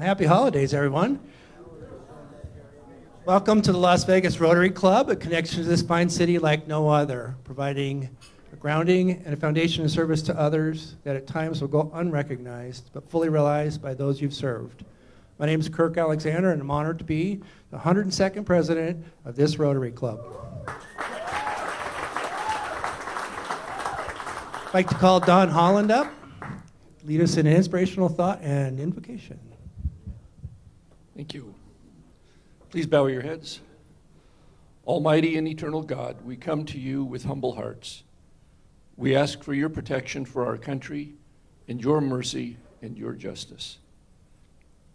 Happy holidays, everyone. Welcome to the Las Vegas Rotary Club, a connection to this fine city like no other, providing a grounding and a foundation of service to others that at times will go unrecognized, but fully realized by those you've served. My name is Kirk Alexander, and I'm honored to be the 102nd president of this Rotary Club. I'd like to call Don Holland up, lead us in an inspirational thought and invocation. Thank you. Please bow your heads. Almighty and eternal God, we come to you with humble hearts. We ask for your protection for our country and your mercy and your justice.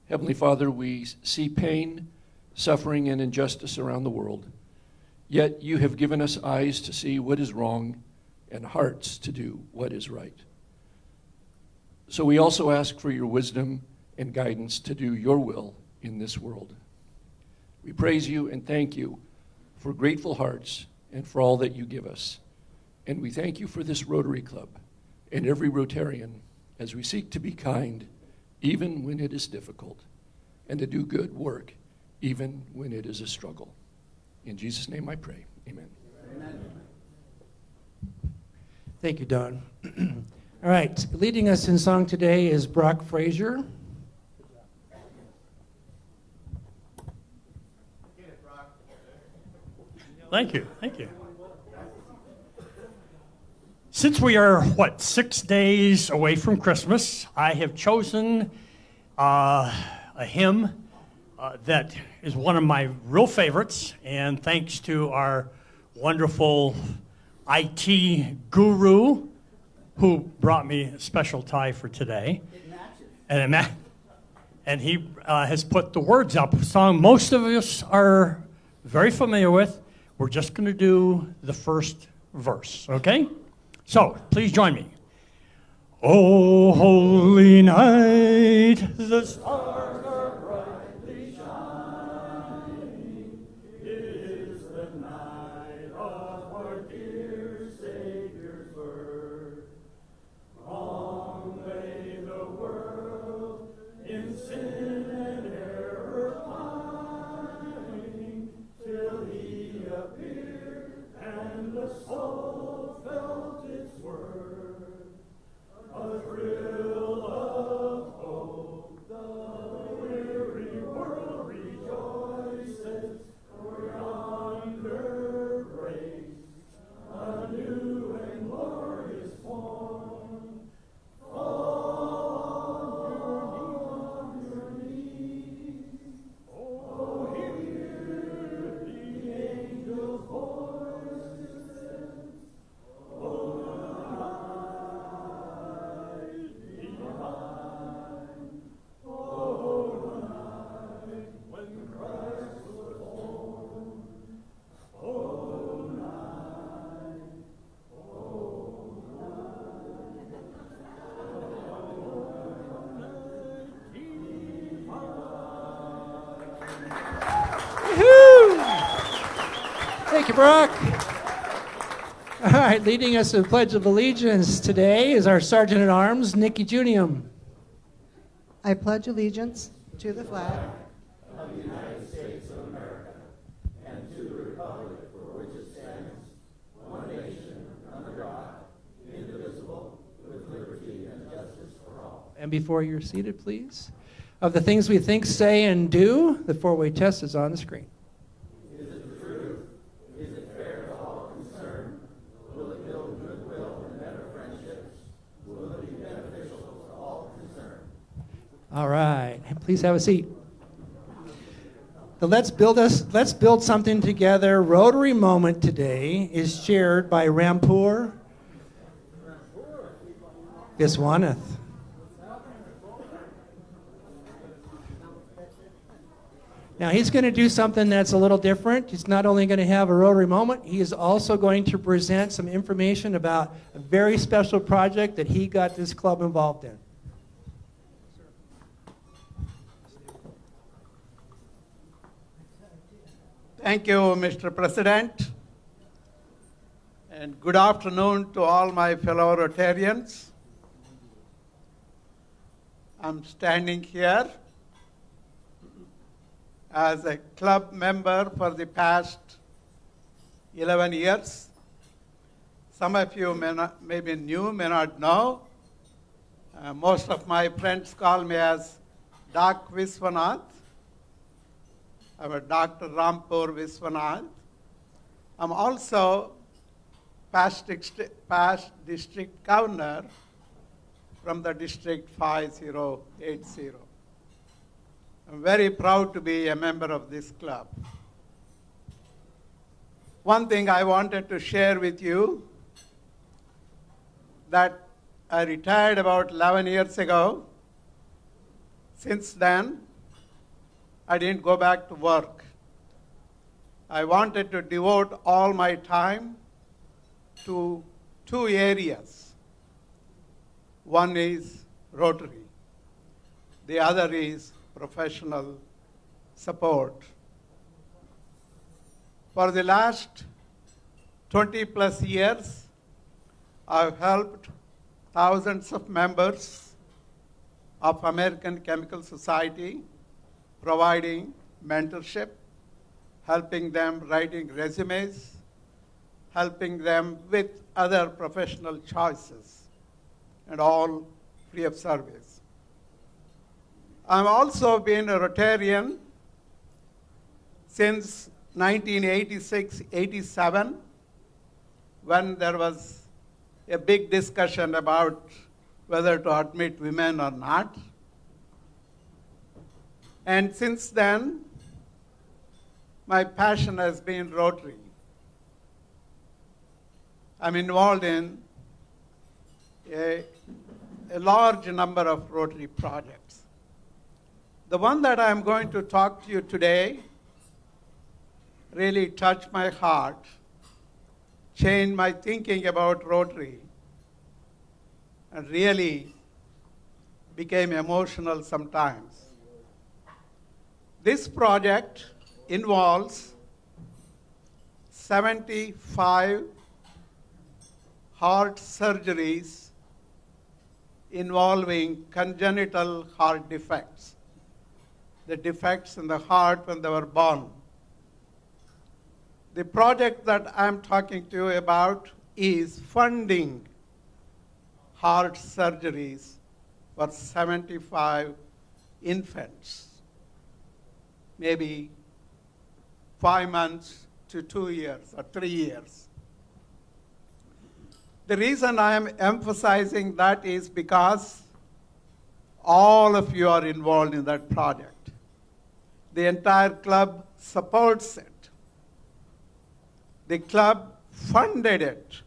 Heavenly Father, we see pain, suffering, and injustice around the world, yet you have given us eyes to see what is wrong and hearts to do what is right. So we also ask for your wisdom and guidance to do your will in this world. We praise you and thank you for grateful hearts and for all that you give us. And we thank you for this Rotary Club and every Rotarian as we seek to be kind even when it is difficult and to do good work even when it is a struggle. In Jesus' name I pray, amen. Amen. Thank you, Don. All right, leading us in song today is Brock Frazier. Thank you, thank you. Since we are, 6 days away from Christmas, I have chosen a hymn that is one of my real favorites, and thanks to our wonderful IT guru who brought me a special tie for today. It matches. And he has put the words up, a song most of us are very familiar with. We're just going to do the first verse, okay? So, please join me. O holy night, the stars are brightly shining. It is the night of our dear Savior's birth. Long lay the world in sin and error pining, till he appeared and the soul felt its worth. A thrill of hope, the weary world rejoices, for yonder breaks a new and glorious morn. Fall on your knees, oh, hear the angel's voices. Oh, night divine, oh, night when Christ was born. Oh, night, oh, night, Woohoo! Thank you, Brock. All right, leading us in the Pledge of Allegiance today is our Sergeant at Arms, Nikki Junium. I pledge allegiance to the flag of the United States of America and to the republic for which it stands, one nation, under God, indivisible, with liberty and justice for all. And before you're seated, please. Of the things we think, say, and do, the four-way test is on the screen. Is it the truth? Is it fair to all concerned? Will it build goodwill and better friendships? Will it be beneficial to all concerned? All right, please have a seat. The Let's Build Something Together Rotary moment today is shared by Rampur Viswanath. Now he's going to do something that's a little different. He's not only going to have a Rotary moment, he is also going to present some information about a very special project that he got this club involved in. Thank you, Mr. President. And good afternoon to all my fellow Rotarians. I'm standing here as a club member for the past 11 years. Some of you may be new, may not know. Most of my friends call me as Doc Viswanath. I'm a Dr. Rampur Viswanath. I'm also past district governor from the district 5080. I'm very proud to be a member of this club. One thing I wanted to share with you, that I retired about 11 years ago. Since then, I didn't go back to work. I wanted to devote all my time to two areas. One is Rotary. The other is professional support. For the last 20 plus years, I've helped thousands of members of American Chemical Society, providing mentorship, helping them writing resumes, helping them with other professional choices, and all free of service. I've also been a Rotarian since 1986-87, when there was a big discussion about whether to admit women or not. And since then, my passion has been Rotary. I'm involved in a large number of Rotary projects. The one that I'm going to talk to you today really touched my heart, changed my thinking about Rotary, and really became emotional sometimes. This project involves 75 heart surgeries involving congenital heart defects, the defects in the heart when they were born. The project that I'm talking to you about is funding heart surgeries for 75 infants, maybe 5 months to 2 years or 3 years. The reason I am emphasizing that is because all of you are involved in that project. The entire club supports it. The club funded it.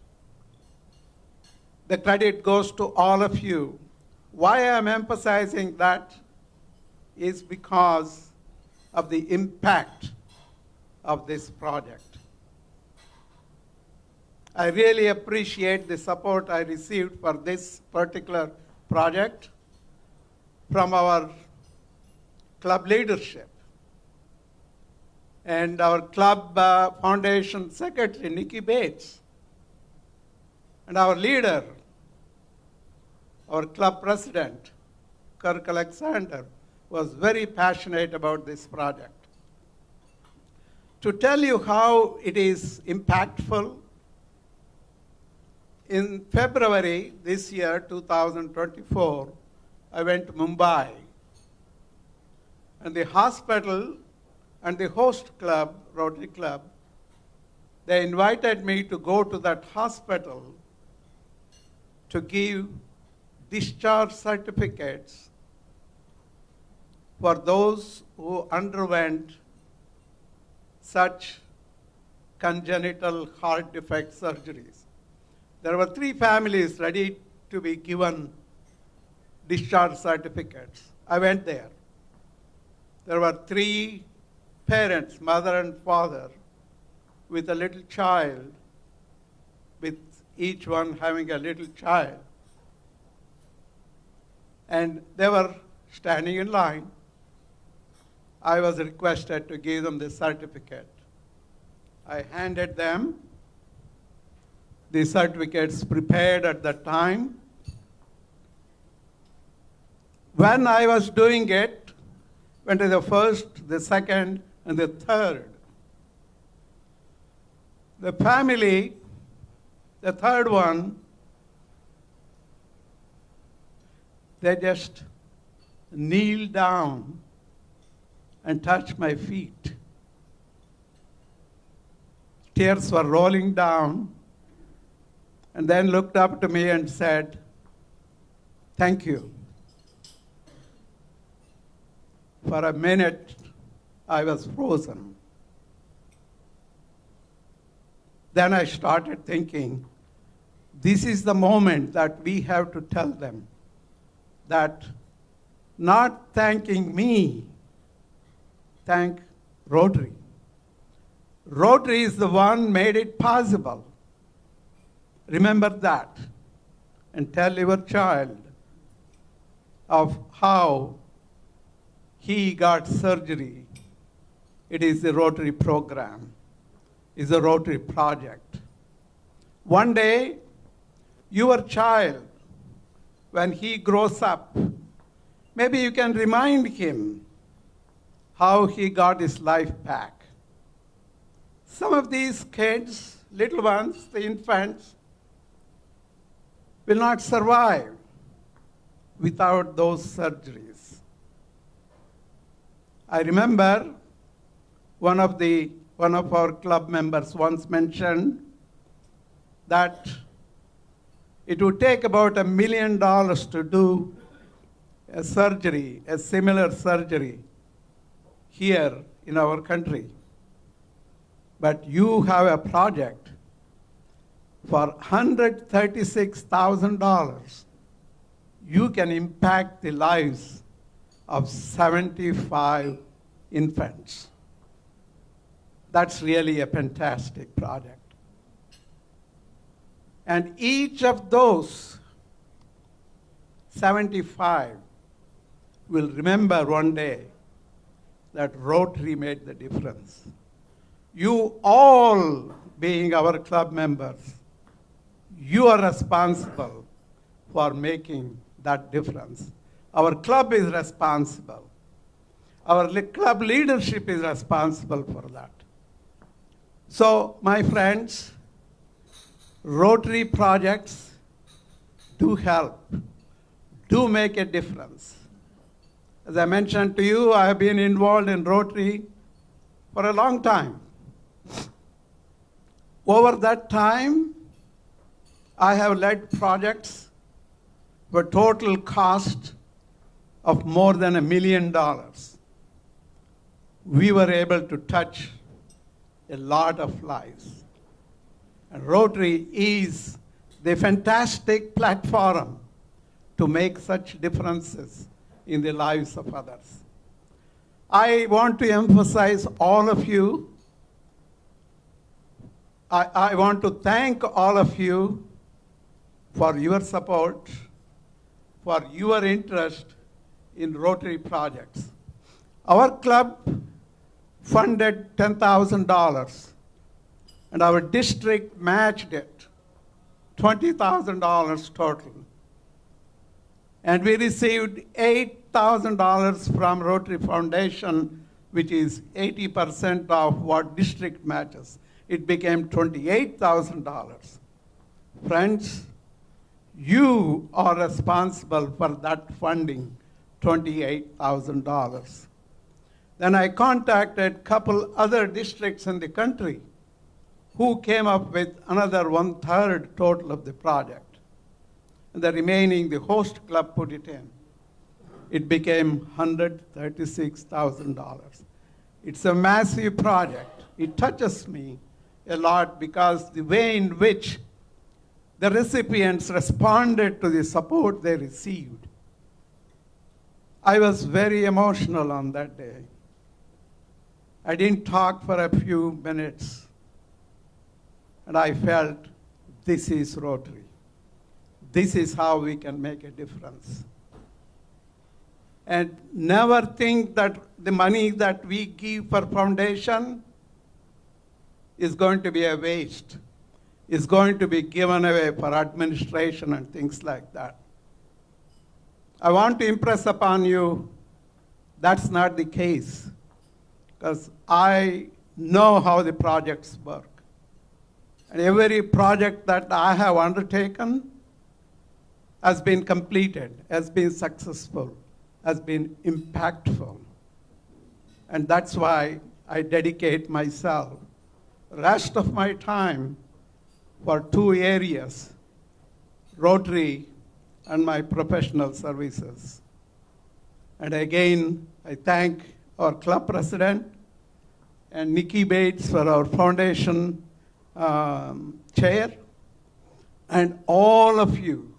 The credit goes to all of you. Why I'm emphasizing that is because of the impact of this project. I really appreciate the support I received for this particular project from our club leadership. And our club foundation secretary, Nikki Bates, and our leader, our club president, Kirk Alexander, was very passionate about this project. To tell you how it is impactful, in February this year, 2024, I went to Mumbai, and the hospital and the host club, Rotary Club, they invited me to go to that hospital to give discharge certificates for those who underwent such congenital heart defect surgeries. There were 3 families ready to be given discharge certificates. I went there. There were 3 parents, mother and father, with a little child, with each one having a little child. And they were standing in line. I was requested to give them the certificate. I handed them the certificates prepared at the time. When I was doing it, went to the first, the second, and the third. The family, the third one, they just kneeled down and touched my feet. Tears were rolling down, and then looked up to me and said, "Thank you." For a minute, I was frozen. Then I started thinking, this is the moment that we have to tell them that not thanking me, thank Rotary. Rotary is the one made it possible. Remember that and tell your child of how he got surgery. It is the Rotary program. It's a Rotary project. One day, your child, when he grows up, maybe you can remind him how he got his life back. Some of these kids, little ones, the infants, will not survive without those surgeries. I remember one of our club members once mentioned that it would take about $1 million to do a surgery, a similar surgery here in our country. But you have a project for $136,000. You can impact the lives of 75 infants. That's really a fantastic project. And each of those 75 will remember one day that Rotary made the difference. You all, being our club members, you are responsible for making that difference. Our club is responsible. Our club leadership is responsible for that. So, my friends, Rotary projects do help, do make a difference. As I mentioned to you, I have been involved in Rotary for a long time. Over that time, I have led projects for total cost of more than $1 million. We were able to touch a lot of lives. And Rotary is the fantastic platform to make such differences in the lives of others. I want to emphasize all of you. I want to thank all of you for your support, for your interest in Rotary projects. Our club funded $10,000, and our district matched it, $20,000 total. And we received $8,000 from Rotary Foundation, which is 80% of what district matches. It became $28,000. Friends, you are responsible for that funding, $28,000. Then I contacted a couple other districts in the country who came up with another 1/3 total of the project. And the remaining, the host club put it in. It became $136,000. It's a massive project. It touches me a lot because the way in which the recipients responded to the support they received. I was very emotional on that day. I didn't talk for a few minutes, and I felt this is Rotary. This is how we can make a difference. And never think that the money that we give for foundation is going to be a waste. It's going to be given away for administration and things like that. I want to impress upon you That's not the case, because I know how the projects work. And every project that I have undertaken has been completed, has been successful, has been impactful. And that's why I dedicate myself, the rest of my time, for two areas, Rotary and my professional services. And again, I thank our club president and Nikki Bates for our foundation chair, and all of you.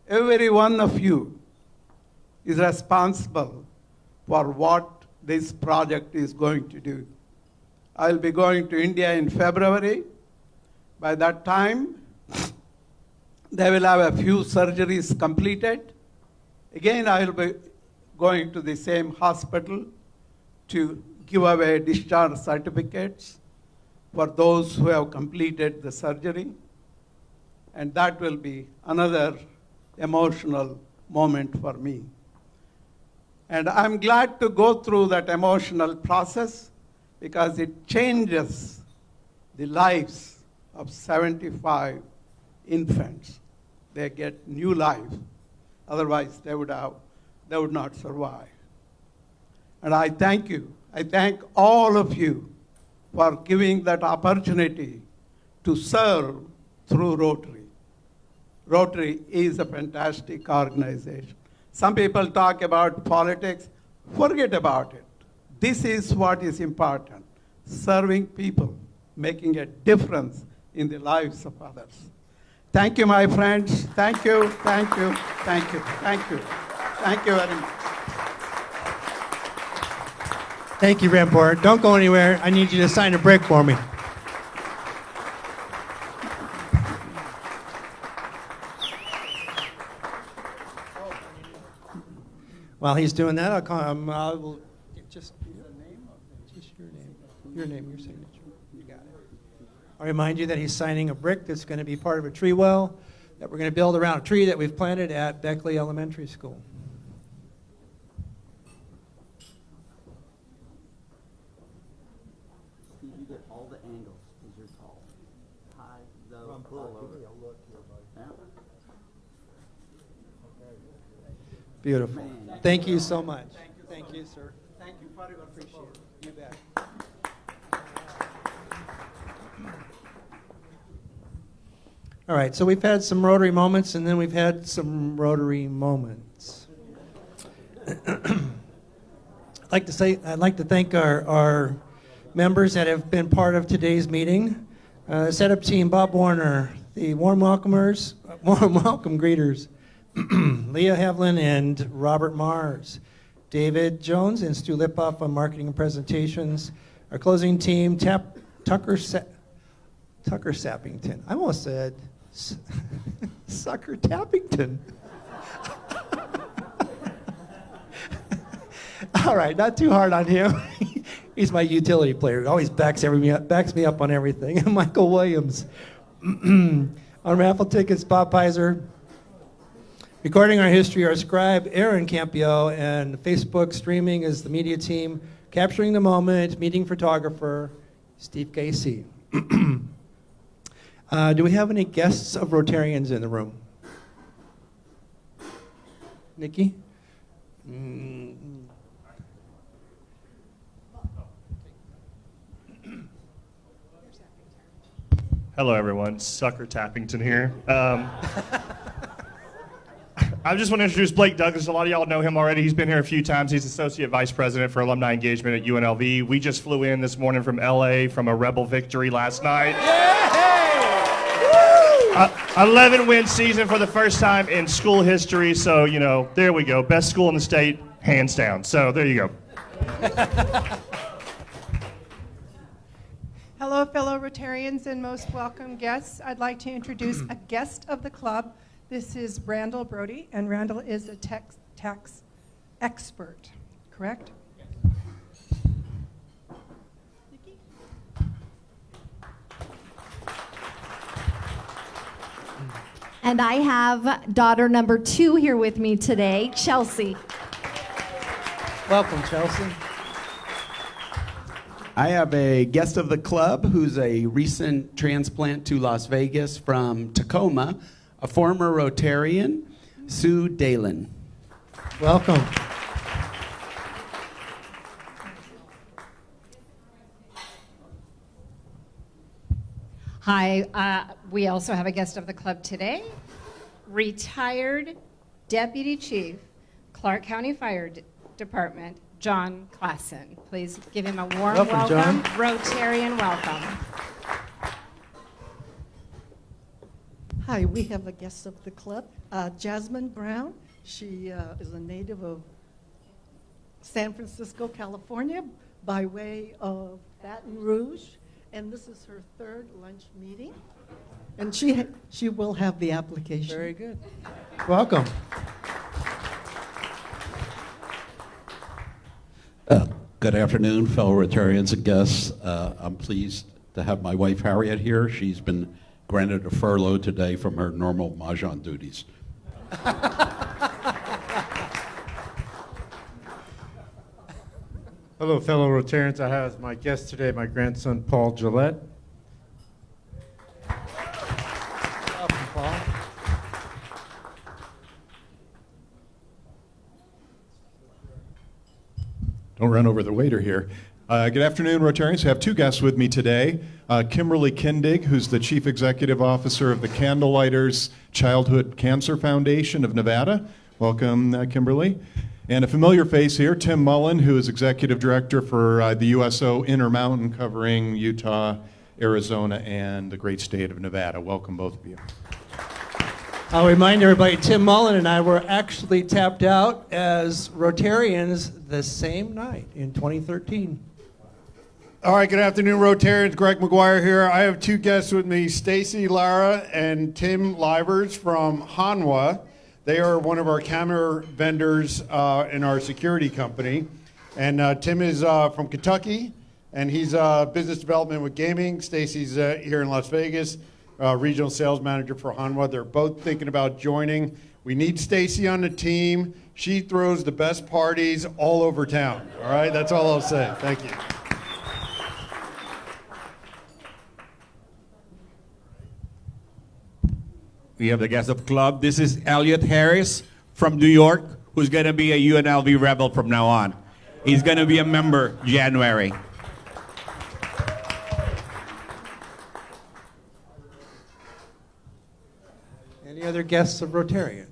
Every one of you is responsible for what this project is going to do. I'll be going to India in February. By that time, they will have a few surgeries completed. Again, I will be going to the same hospital to give away discharge certificates for those who have completed the surgery. And that will be another emotional moment for me. And I'm glad to go through that emotional process because it changes the lives of 75 infants. They get new life. Otherwise, they would not survive. And I thank you. I thank all of you for giving that opportunity to serve through Rotary. Rotary is a fantastic organization. Some people talk about politics. Forget about it. This is what is important. Serving people, making a difference in the lives of others. Thank you, my friends. Thank you, thank you, thank you, thank you. Thank you very much. Thank you, Rampart. Don't go anywhere. I need you to sign a brick for me. While he's doing that, I will just your name, your signature. You got it. I'll remind you that he's signing a brick that's going to be part of a tree well that we're going to build around a tree that we've planted at Beckley Elementary School. You get all the angles because you're tall. High, low, all over. Yeah. Beautiful. Man. Thank you so much. Thank you, sir. Thank you. I appreciate it. You bet. All right, so we've had some Rotary moments, and then we've had some Rotary moments. I'd like to thank our members that have been part of today's meeting. Setup team, Bob Warner, the warm welcome greeters, Leah Havlin and Robert Mars, David Jones and Stu Lipoff on marketing and presentations. Our closing team, Tucker Sappington. I almost said Sucker Tappington. All right, not too hard on him. He's my utility player. He always backs me up on everything. And Michael Williams. On raffle tickets, Bob Pizer. Recording our history, our scribe, Aaron Campio, and Facebook streaming is the media team. Capturing the moment, meeting photographer, Steve Casey. Do we have any guests of Rotarians in the room? Nikki? Hello, everyone. Sucker Tappington here. I just want to introduce Blake Douglas. A lot of y'all know him already. He's been here a few times. He's Associate Vice President for Alumni Engagement at UNLV. We just flew in this morning from LA from a Rebel victory last night. 11-win season for the first time in school history. So, there we go. Best school in the state, hands down. So, there you go. Hello, fellow Rotarians and most welcome guests. I'd like to introduce a guest of the club. This is Randall Brody, and Randall is a tax expert, correct? Nikki? And I have daughter number 2 here with me today, Chelsea. Welcome, Chelsea. I have a guest of the club who's a recent transplant to Las Vegas from Tacoma, a former Rotarian, Sue Dalen. Welcome. Hi, we also have a guest of the club today, retired Deputy Chief, Clark County Fire Department, John Klassen. Please give him a warm Welcome, John. Rotarian welcome. Hi, we have a guest of the club, Jasmine Brown. She is a native of San Francisco, California, by way of Baton Rouge, and this is her third lunch meeting, and she will have the application. Very good. Welcome. Good afternoon, fellow Rotarians and guests. I'm pleased to have my wife Harriet here. She's been granted a furlough today from her normal mahjong duties. Hello, fellow Rotarians. I have as my guest today my grandson, Paul Gillette. Welcome, Paul. Don't run over the waiter here. Good afternoon, Rotarians. I have two guests with me today. Kimberly Kindig, who's the Chief Executive Officer of the Candlelighters Childhood Cancer Foundation of Nevada. Welcome, Kimberly. And a familiar face here, Tim Mullen, who is Executive Director for the USO Intermountain, covering Utah, Arizona, and the great state of Nevada. Welcome, both of you. I'll remind everybody, Tim Mullen and I were actually tapped out as Rotarians the same night in 2013. All right, good afternoon, Rotarians. Greg McGuire here. I have two guests with me, Stacy Lara and Tim Livers from Hanwha. They are one of our camera vendors in our security company. And Tim is from Kentucky, and he's business development with gaming. Stacy's here in Las Vegas, regional sales manager for Hanwha. They're both thinking about joining. We need Stacy on the team. She throws the best parties all over town. All right, that's all I'll say. Thank you. We have the guest of the club. This is Elliot Harris from New York, who's going to be a UNLV rebel from now on. He's going to be a member January. Any other guests of Rotarians?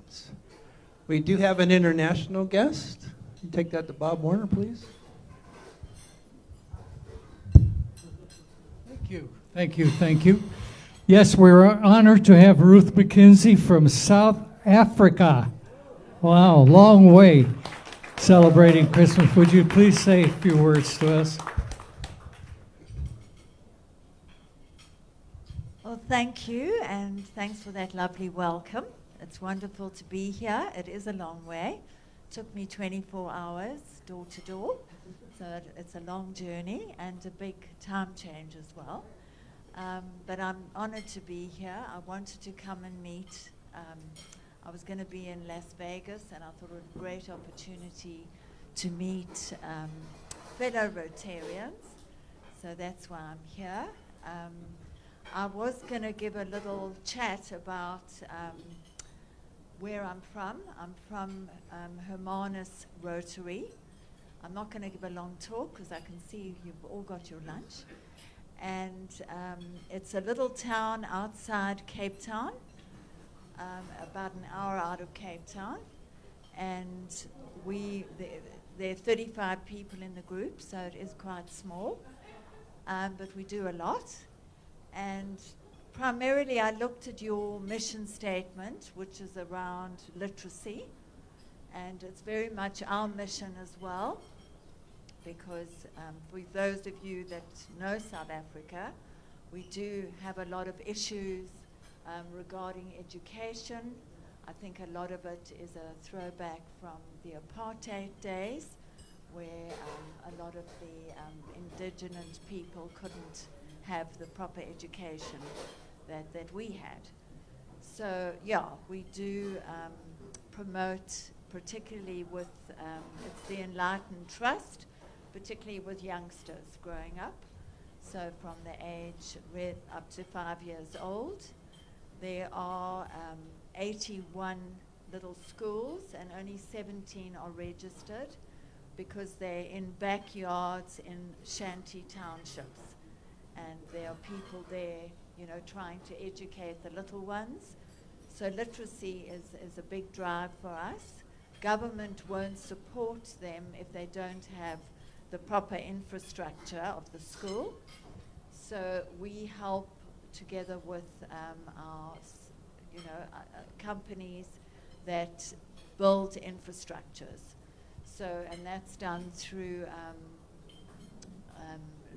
We do have an international guest. Can you take that to Bob Warner, please? Thank you, thank you, thank you. Yes, we're honored to have Ruth McKenzie from South Africa. Wow, long way celebrating Christmas. Would you please say a few words to us? Well, thank you, and thanks for that lovely welcome. It's wonderful to be here. It is a long way. It took me 24 hours door to door, so it's a long journey and a big time change as well. But I'm honored to be here. I wanted to come and meet. I was going to be in Las Vegas, and I thought it was a great opportunity to meet fellow Rotarians. So that's why I'm here. I was going to give a little chat about where I'm from. I'm from Hermanus Rotary. I'm not going to give a long talk because I can see you've all got your lunch. And it's a little town outside Cape Town, about an hour out of Cape Town. And there are 35 people in the group, so it is quite small. But we do a lot. And primarily I looked at your mission statement, which is around literacy. And it's very much our mission as well, because for those of you that know South Africa, we do have a lot of issues regarding education. I think a lot of it is a throwback from the apartheid days, where a lot of the indigenous people couldn't have the proper education that we had. So yeah, we do promote particularly with, it's the Enlightened Trust, particularly with youngsters growing up. So from the age up to 5 years old. There are 81 little schools and only 17 are registered because they're in backyards in shanty townships. And there are people there, you know, trying to educate the little ones. So literacy is a big drive for us. Government won't support them if they don't have the proper infrastructure of the school. So we help together with our, companies that build infrastructures. So, and that's done through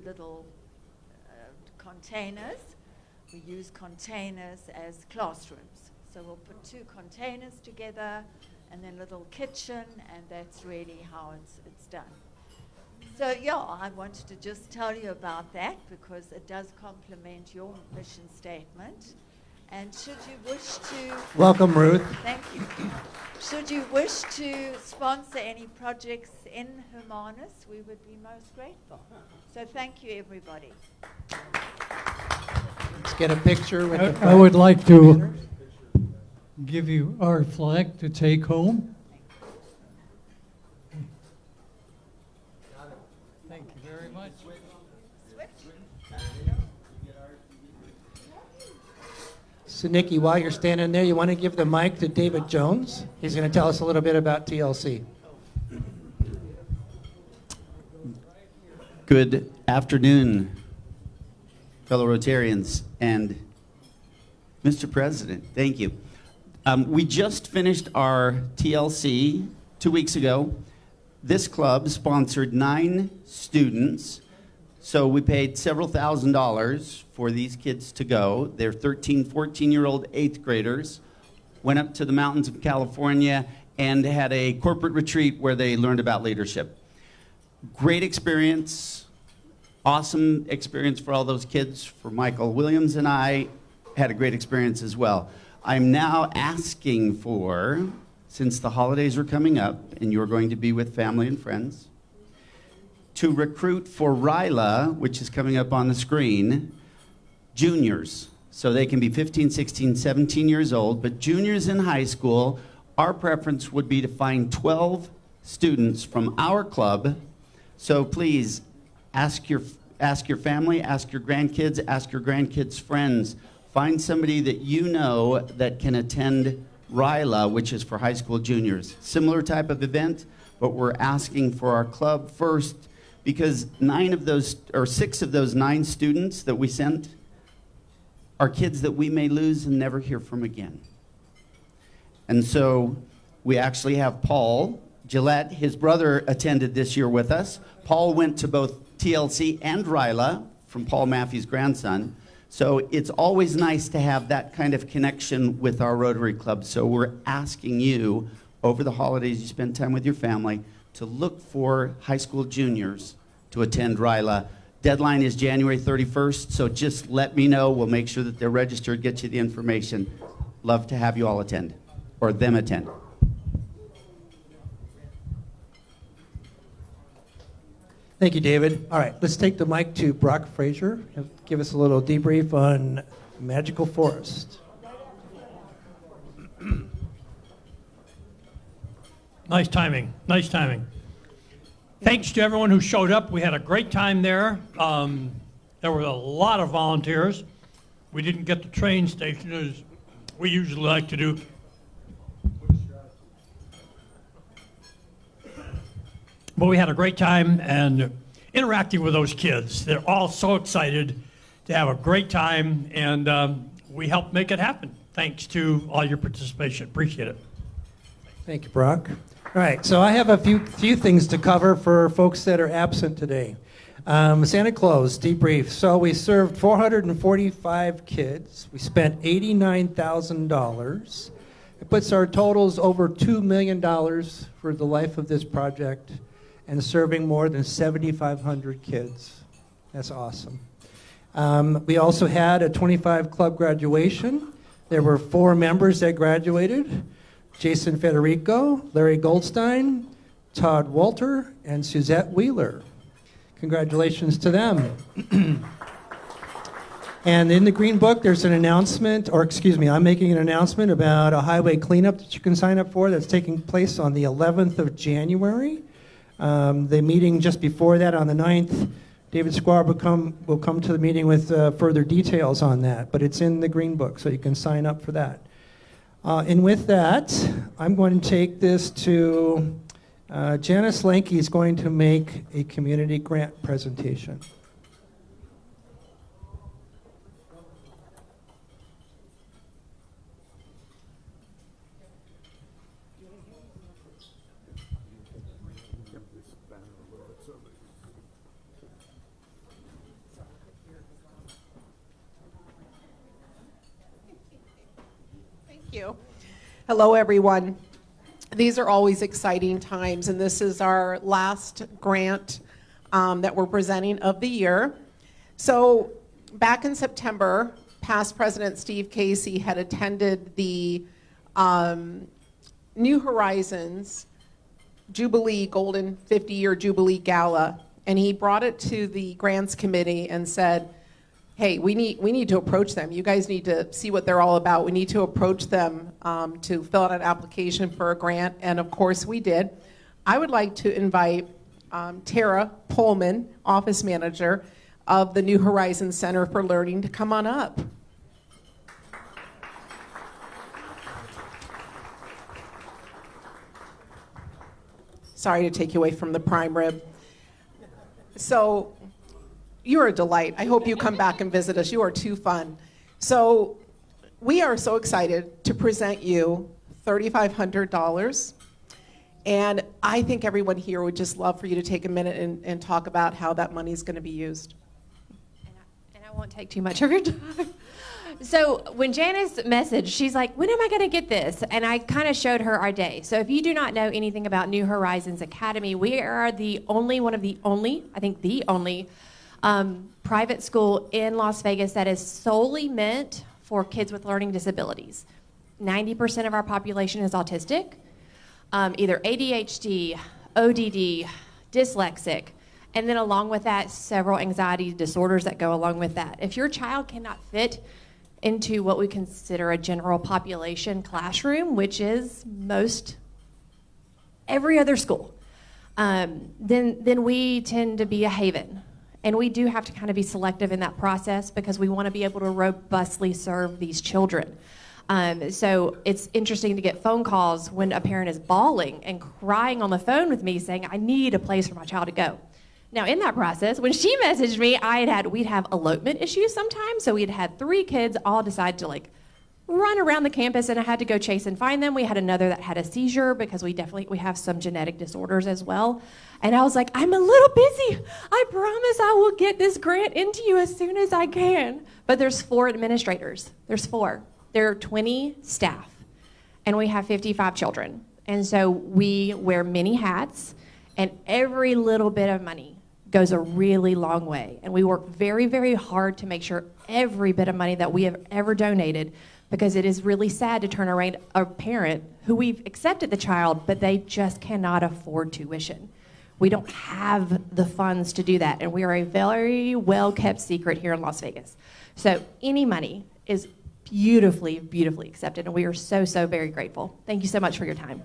little containers. We use containers as classrooms. So we'll put 2 containers together and then a little kitchen, and that's really how it's done. So yeah, I wanted to just tell you about that because it does complement your mission statement. And should you wish to... Welcome, Ruth. Thank you. Should you wish to sponsor any projects in Hermanus, we would be most grateful. So thank you, everybody. Let's get a picture with the I would like to give you our flag to take home. Thank you very much. So Nikki, while you're standing there, you want to give the mic to David Jones? He's going to tell us a little bit about TLC. Good afternoon, fellow Rotarians, and Mr. President, thank you. We just finished our TLC 2 weeks ago. This club sponsored 9 students, so we paid several $1,000s for these kids to go. They're 13, 14-year-old 8th graders, went up to the mountains of California and had a corporate retreat where they learned about leadership. Great experience, awesome experience for all those kids. For Michael Williams and I, had a great experience as well. I'm now asking for, since the holidays are coming up and you're going to be with family and friends, to recruit for RILA, which is coming up on the screen, juniors. So they can be 15, 16, 17 years old, but juniors in high school, our preference would be to find 12 students from our club. So please ask your family, ask your grandkids' friends. Find somebody that you know that can attend RILA, which is for high school juniors. Similar type of event, but we're asking for our club first because 6 of those 9 students that we sent are kids that we may lose and never hear from again. And so we actually have Paul Gillette, his brother attended this year with us. Paul went to both TLC and RILA from Paul Maffey's grandson. So it's always nice to have that kind of connection with our Rotary Club. So we're asking you, over the holidays, you spend time with your family, to look for high school juniors to attend RILA. Deadline is January 31st, so just let me know. We'll make sure that they're registered, get you the information. Love to have you all attend, or them attend. Thank you, David. All right, let's take the mic to Brock Frazier. He'll give us a little debrief on Magical Forest. Nice timing. Nice timing. Thanks to everyone who showed up. We had a great time there. There were a lot of volunteers. We didn't get the train station as we usually like to do. But we had a great time and interacting with those kids. They're all so excited to have a great time, and we helped make it happen. Thanks to all your participation. Appreciate it. Thank you, Brock. All right, so I have a few things to cover for folks that are absent today. Santa Claus debrief. So we served 445 kids. We spent $89,000. It puts our totals over $2 million for the life of this project and serving more than 7,500 kids. That's awesome. We also had a 25 club graduation. There were 4 members that graduated. Jason Federico, Larry Goldstein, Todd Walter, and Suzette Wheeler. Congratulations to them. And in the Green Book, there's an announcement, or excuse me, I'm making an announcement about a highway cleanup that you can sign up for that's taking place on the 11th of January. The meeting just before that on the 9th, David Squab will come to the meeting with further details on that, but it's in the Green Book, so you can sign up for that. And with that, I'm going to take this to Janice Lanke is going to make a community grant presentation. You. Hello, everyone. These are always exciting times, and this is our last grant that we're presenting of the year. So back in September, past President Steve Casey had attended the New Horizons Jubilee, Golden 50-Year Jubilee Gala, and he brought it to the Grants Committee and said, hey, we need to approach them. You guys need to see what they're all about. We need to approach them to fill out an application for a grant, and of course we did. I would like to invite Tara Pullman, Office Manager of the New Horizons Center for Learning, to come on up. Sorry to take you away from the prime rib. So, you're a delight. I hope you come back and visit us. You are too fun. So we are so excited to present you $3,500. And I think everyone here would just love for you to take a minute and talk about how that money is going to be used. And I won't take too much of your time. So when Janice messaged, she's like, when am I going to get this? And I kind of showed her our day. So if you do not know anything about New Horizons Academy, we are one of the only, I think the only, private school in Las Vegas that is solely meant for kids with learning disabilities. 90% of our population is autistic, either ADHD, ODD, dyslexic, and then along with that, several anxiety disorders that go along with that. If your child cannot fit into what we consider a general population classroom, which is most every other school, then we tend to be a haven. And we do have to kind of be selective in that process because we want to be able to robustly serve these children. So it's interesting to get phone calls when a parent is bawling and crying on the phone with me saying, I need a place for my child to go. Now in that process, when she messaged me, we'd have elopement issues sometimes. So we'd had 3 kids all decide to run around the campus, and I had to go chase and find them. We had another that had a seizure because we have some genetic disorders as well. And I was like, I'm a little busy. I promise I will get this grant into you as soon as I can. But there's 4 administrators. There's 4. There are 20 staff, and we have 55 children. And so we wear many hats, and every little bit of money goes a really long way. And we work very, very hard to make sure every bit of money that we have ever donated, because it is really sad to turn around a parent who we've accepted the child, but they just cannot afford tuition. We don't have the funds to do that, and we are a very well-kept secret here in Las Vegas. So any money is beautifully, beautifully accepted, and we are so, so very grateful. Thank you so much for your time.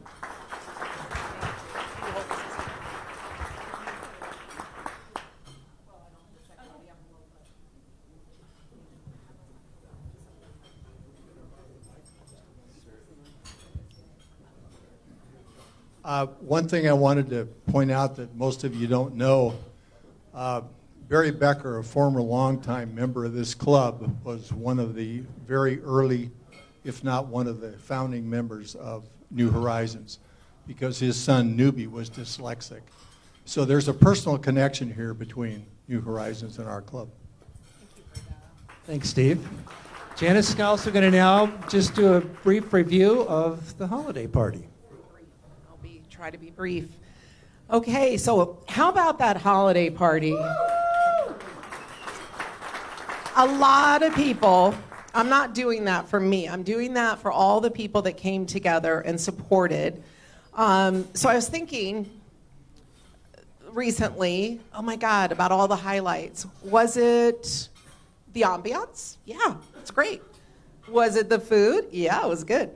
One thing I wanted to point out that most of you don't know, Barry Becker, a former longtime member of this club, was one of the very early, if not one of the founding members of New Horizons, because his son Newbie was dyslexic. So there's a personal connection here between New Horizons and our club. Thanks, Steve. Janice is also going to now just do a brief review of the holiday party. Try to be brief. Okay, so how about that holiday party? A lot of people I'm not doing that for me. I'm doing that for all the people that came together and supported. So I was thinking recently, oh my God, about all the highlights. Was it the ambiance? Yeah, it's great. Was it the food? Yeah, it was good.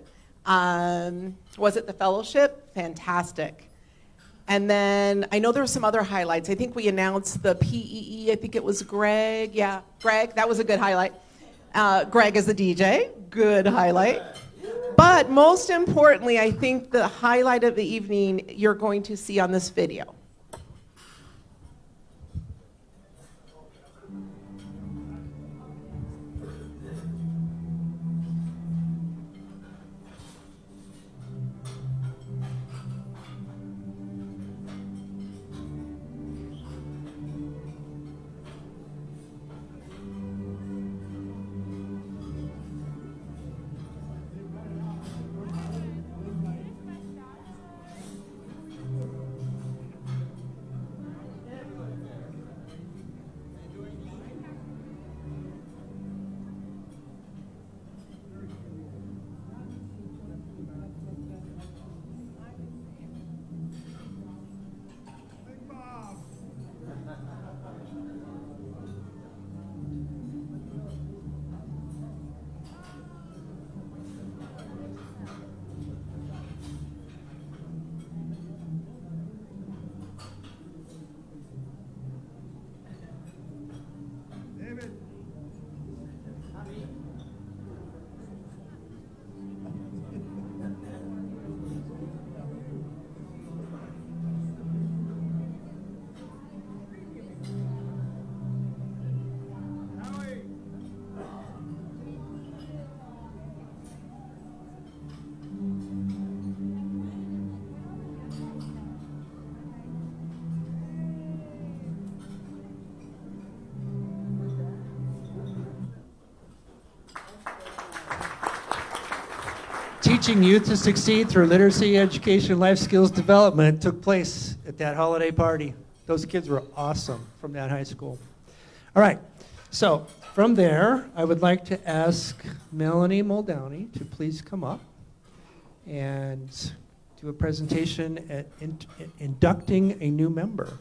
Was it the fellowship? Fantastic. And then I know there were some other highlights. I think we announced the PEE. I think it was Greg. Yeah, Greg, that was a good highlight. Greg is the DJ, good highlight. But most importantly, I think the highlight of the evening you're going to see on this video. Teaching youth to succeed through literacy, education, life skills development took place at that holiday party. Those kids were awesome from that high school. All right, so from there, I would like to ask Melanie Muldowney to please come up and do a presentation at inducting a new member.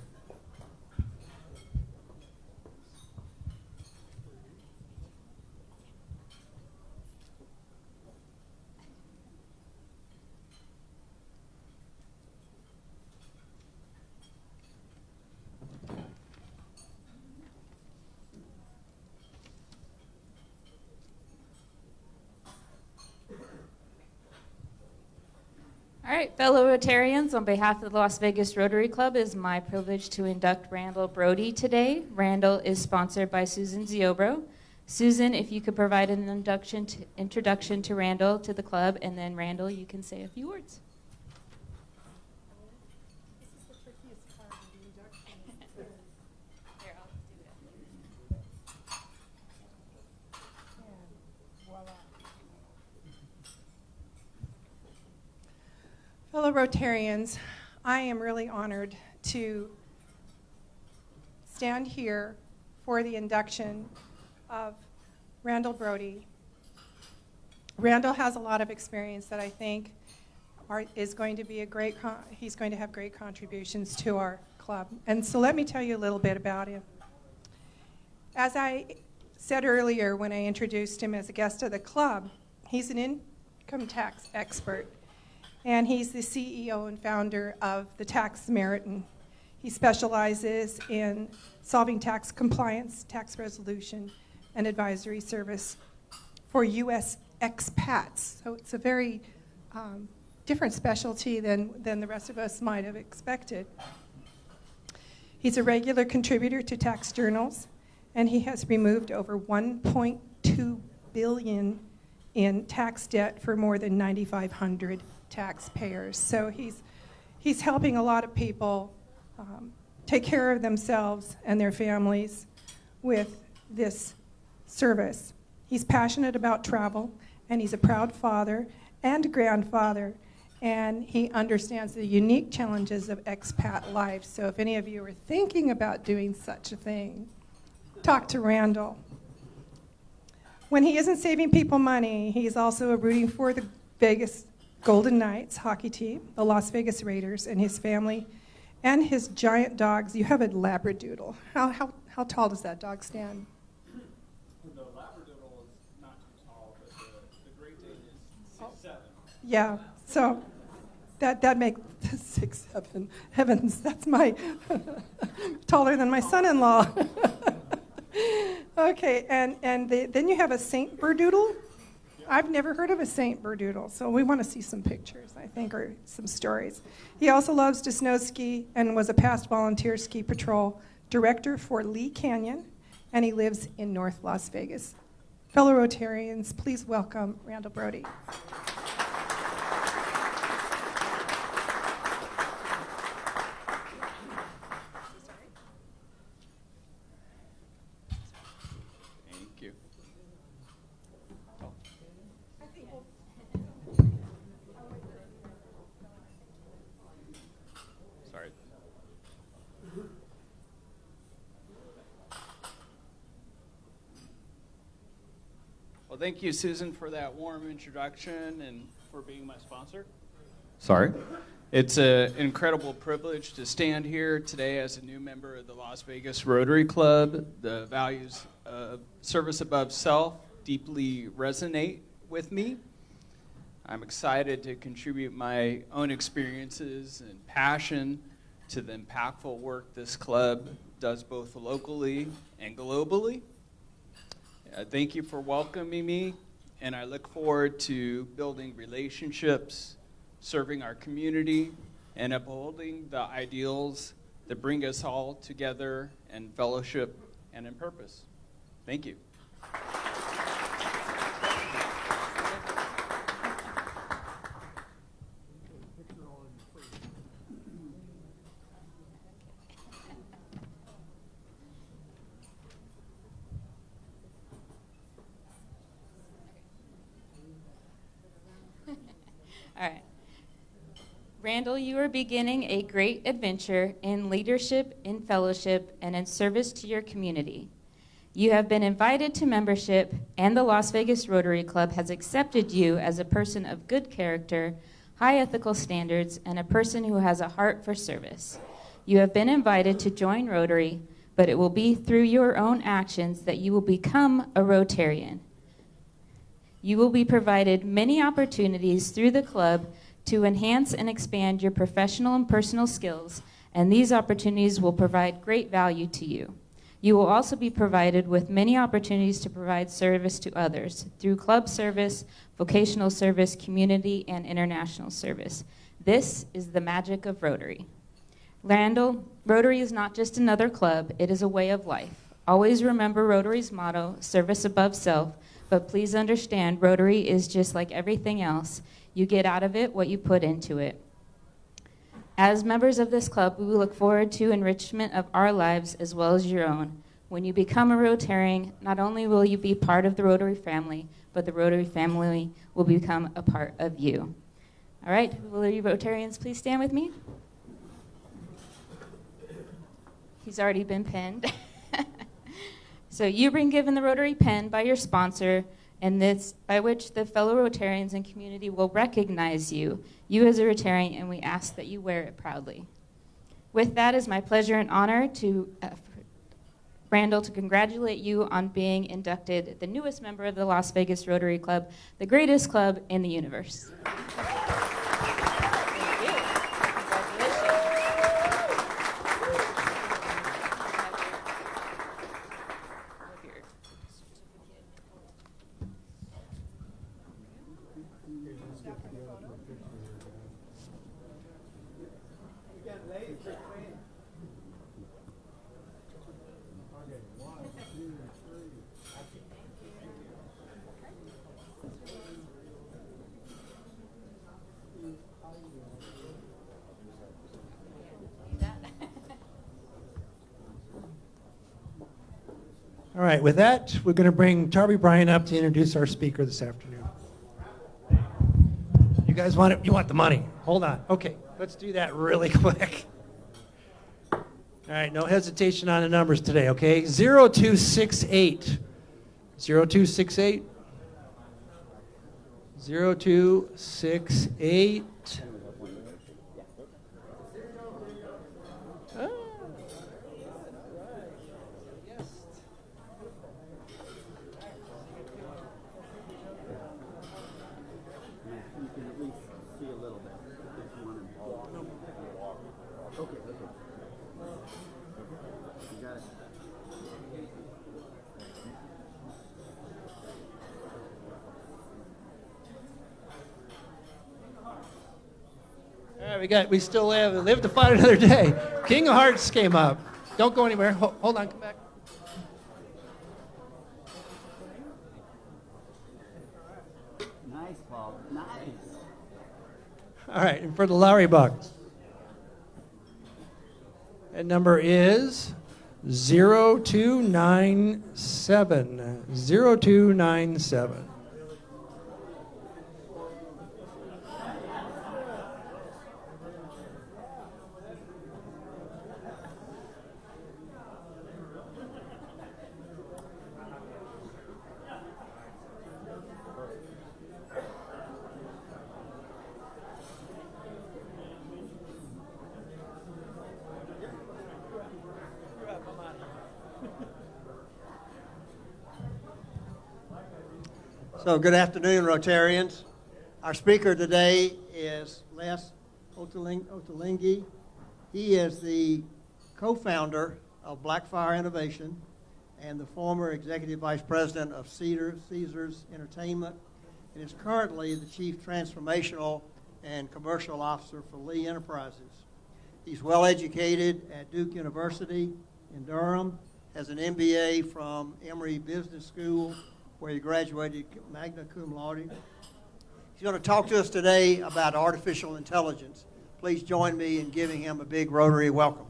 All right, fellow Rotarians, on behalf of the Las Vegas Rotary Club, it is my privilege to induct Randall Brody today. Randall is sponsored by Susan Ziobro. Susan, if you could provide an introduction to Randall to the club, and then Randall, you can say a few words. Fellow Rotarians, I am really honored to stand here for the induction of Randall Brody. Randall has a lot of experience that I think is going to be he's going to have great contributions to our club. And so let me tell you a little bit about him. As I said earlier when I introduced him as a guest of the club, he's an income tax expert. And he's the CEO and founder of the Tax Samaritan. He specializes in solving tax compliance, tax resolution, and advisory service for U.S. expats. So it's a very different specialty than the rest of us might have expected. He's a regular contributor to tax journals, and he has removed over $1.2 billion in tax debt for more than 9,500 taxpayers. So he's helping a lot of people take care of themselves and their families with this service. He's passionate about travel, and he's a proud father and grandfather, and he understands the unique challenges of expat life. So if any of you are thinking about doing such a thing, talk to Randall. When he isn't saving people money, he's also rooting for the Vegas Golden Knights hockey team, the Las Vegas Raiders, and his family, and his giant dogs. You have a Labradoodle. How tall does that dog stand? The Labradoodle is not too tall, but the Great Dane is 6'7". Yeah, so that makes 6'7". Heavens, that's my taller than my son-in-law. Okay, and then you have a Saint Berdoodle. I've never heard of a Saint Berdoodle, so we want to see some pictures, I think, or some stories. He also loves to snow ski and was a past volunteer ski patrol director for Lee Canyon, and he lives in North Las Vegas. Fellow Rotarians, please welcome Randall Brody. Thank you. Sorry. Well, thank you, Susan, for that warm introduction and for being my sponsor. Sorry. It's an incredible privilege to stand here today as a new member of the Las Vegas Rotary Club. The values of service above self deeply resonate with me. I'm excited to contribute my own experiences and passion to the impactful work this club does both locally and globally. Thank you for welcoming me, and I look forward to building relationships, serving our community, and upholding the ideals that bring us all together in fellowship and in purpose. Thank you. All right. Randall, you are beginning a great adventure in leadership, in fellowship, and in service to your community. You have been invited to membership, and the Las Vegas Rotary Club has accepted you as a person of good character, high ethical standards, and a person who has a heart for service. You have been invited to join Rotary, but it will be through your own actions that you will become a Rotarian. You will be provided many opportunities through the club to enhance and expand your professional and personal skills, and these opportunities will provide great value to you. You will also be provided with many opportunities to provide service to others through club service, vocational service, community, and international service. This is the magic of Rotary. Randall, Rotary is not just another club, it is a way of life. Always remember Rotary's motto, service above self, but please understand, Rotary is just like everything else. You get out of it what you put into it. As members of this club, we look forward to enrichment of our lives as well as your own. When you become a Rotarian, not only will you be part of the Rotary family, but the Rotary family will become a part of you. All right, will you Rotarians please stand with me? He's already been pinned. So you've been given the Rotary pen by your sponsor, and this by which the fellow Rotarians and community will recognize you as a Rotarian, and we ask that you wear it proudly. With that, it's my pleasure and honor to Randall, to congratulate you on being inducted the newest member of the Las Vegas Rotary Club, the greatest club in the universe. All right, with that, we're going to bring Darby Bryan up to introduce our speaker this afternoon. You guys want it? You want the money? Hold on. Okay, let's do that really quick. All right, no hesitation on the numbers today, okay? 0268 0268. 0268. You can at least see a little bit if you want to. Okay. You got it. All right, we still live to fight another day. King of Hearts came up. Don't go anywhere. Hold on, come back. Nice, Paul. Nice. All right, and for the Lowry Bucks. That number is 0297. 0297. So good afternoon, Rotarians. Our speaker today is Les Ottolenghi. He is the co-founder of Blackfire Innovation and the former executive vice president of Caesars Entertainment, and is currently the chief transformational and commercial officer for Lee Enterprises. He's well educated at Duke University in Durham, has an MBA from Emory Business School, where he graduated magna cum laude. He's going to talk to us today about artificial intelligence. Please join me in giving him a big Rotary welcome.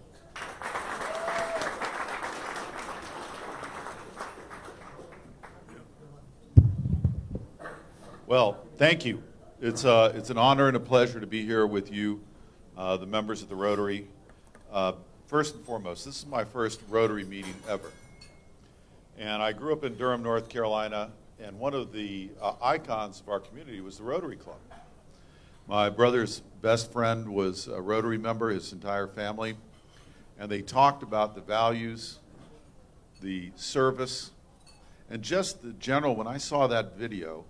Well, thank you. It's an honor and a pleasure to be here with you, the members of the Rotary. First and foremost, this is my first Rotary meeting ever. And I grew up in Durham, North Carolina, and one of the icons of our community was the Rotary Club. My brother's best friend was a Rotary member, his entire family, and they talked about the values, the service, and just the general. When I saw that video,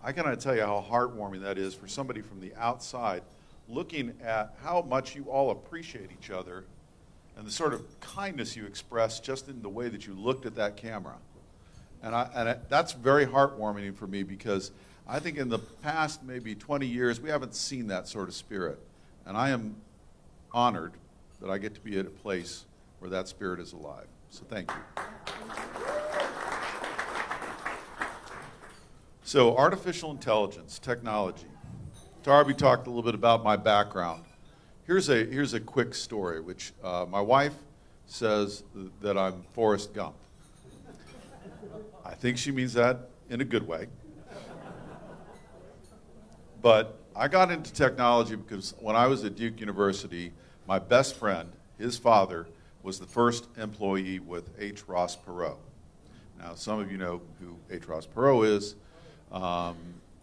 I cannot tell you how heartwarming that is for somebody from the outside looking at how much you all appreciate each other and the sort of kindness you expressed just in the way that you looked at that camera. And that's very heartwarming for me, because I think in the past maybe 20 years, we haven't seen that sort of spirit. And I am honored that I get to be at a place where that spirit is alive. So thank you. So artificial intelligence, technology. Darby talked a little bit about my background. Here's a quick story, which my wife says that I'm Forrest Gump. I think she means that in a good way. But I got into technology because when I was at Duke University, my best friend, his father, was the first employee with H. Ross Perot. Now, some of you know who H. Ross Perot is.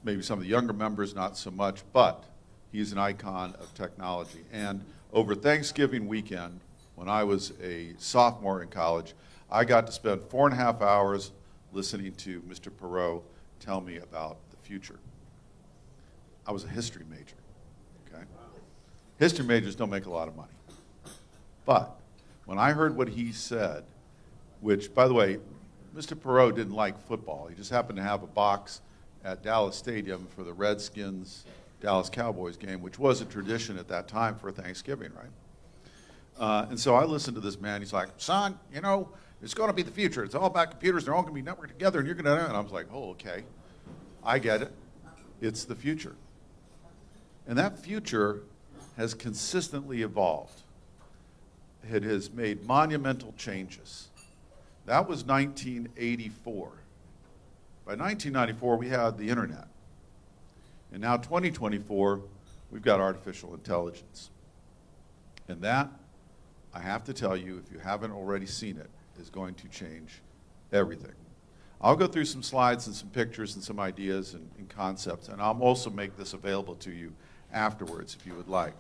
Maybe some of the younger members, not so much, but he's an icon of technology. And over Thanksgiving weekend, when I was a sophomore in college, I got to spend 4.5 hours listening to Mr. Perot tell me about the future. I was a history major, okay? History majors don't make a lot of money. But when I heard what he said, which, by the way, Mr. Perot didn't like football. He just happened to have a box at Dallas Stadium for the Redskins Dallas Cowboys game, which was a tradition at that time for Thanksgiving, right? And so I listened to this man. He's like, son, you know, it's going to be the future. It's all about computers. They're all going to be networked together, and you're going to. And I was like, oh, okay, I get it. It's the future. And that future has consistently evolved. It has made monumental changes. That was 1984. By 1994, we had the internet. And now 2024, we've got artificial intelligence. And that, I have to tell you, if you haven't already seen it, is going to change everything. I'll go through some slides and some pictures and some ideas and concepts, and I'll also make this available to you afterwards if you would like.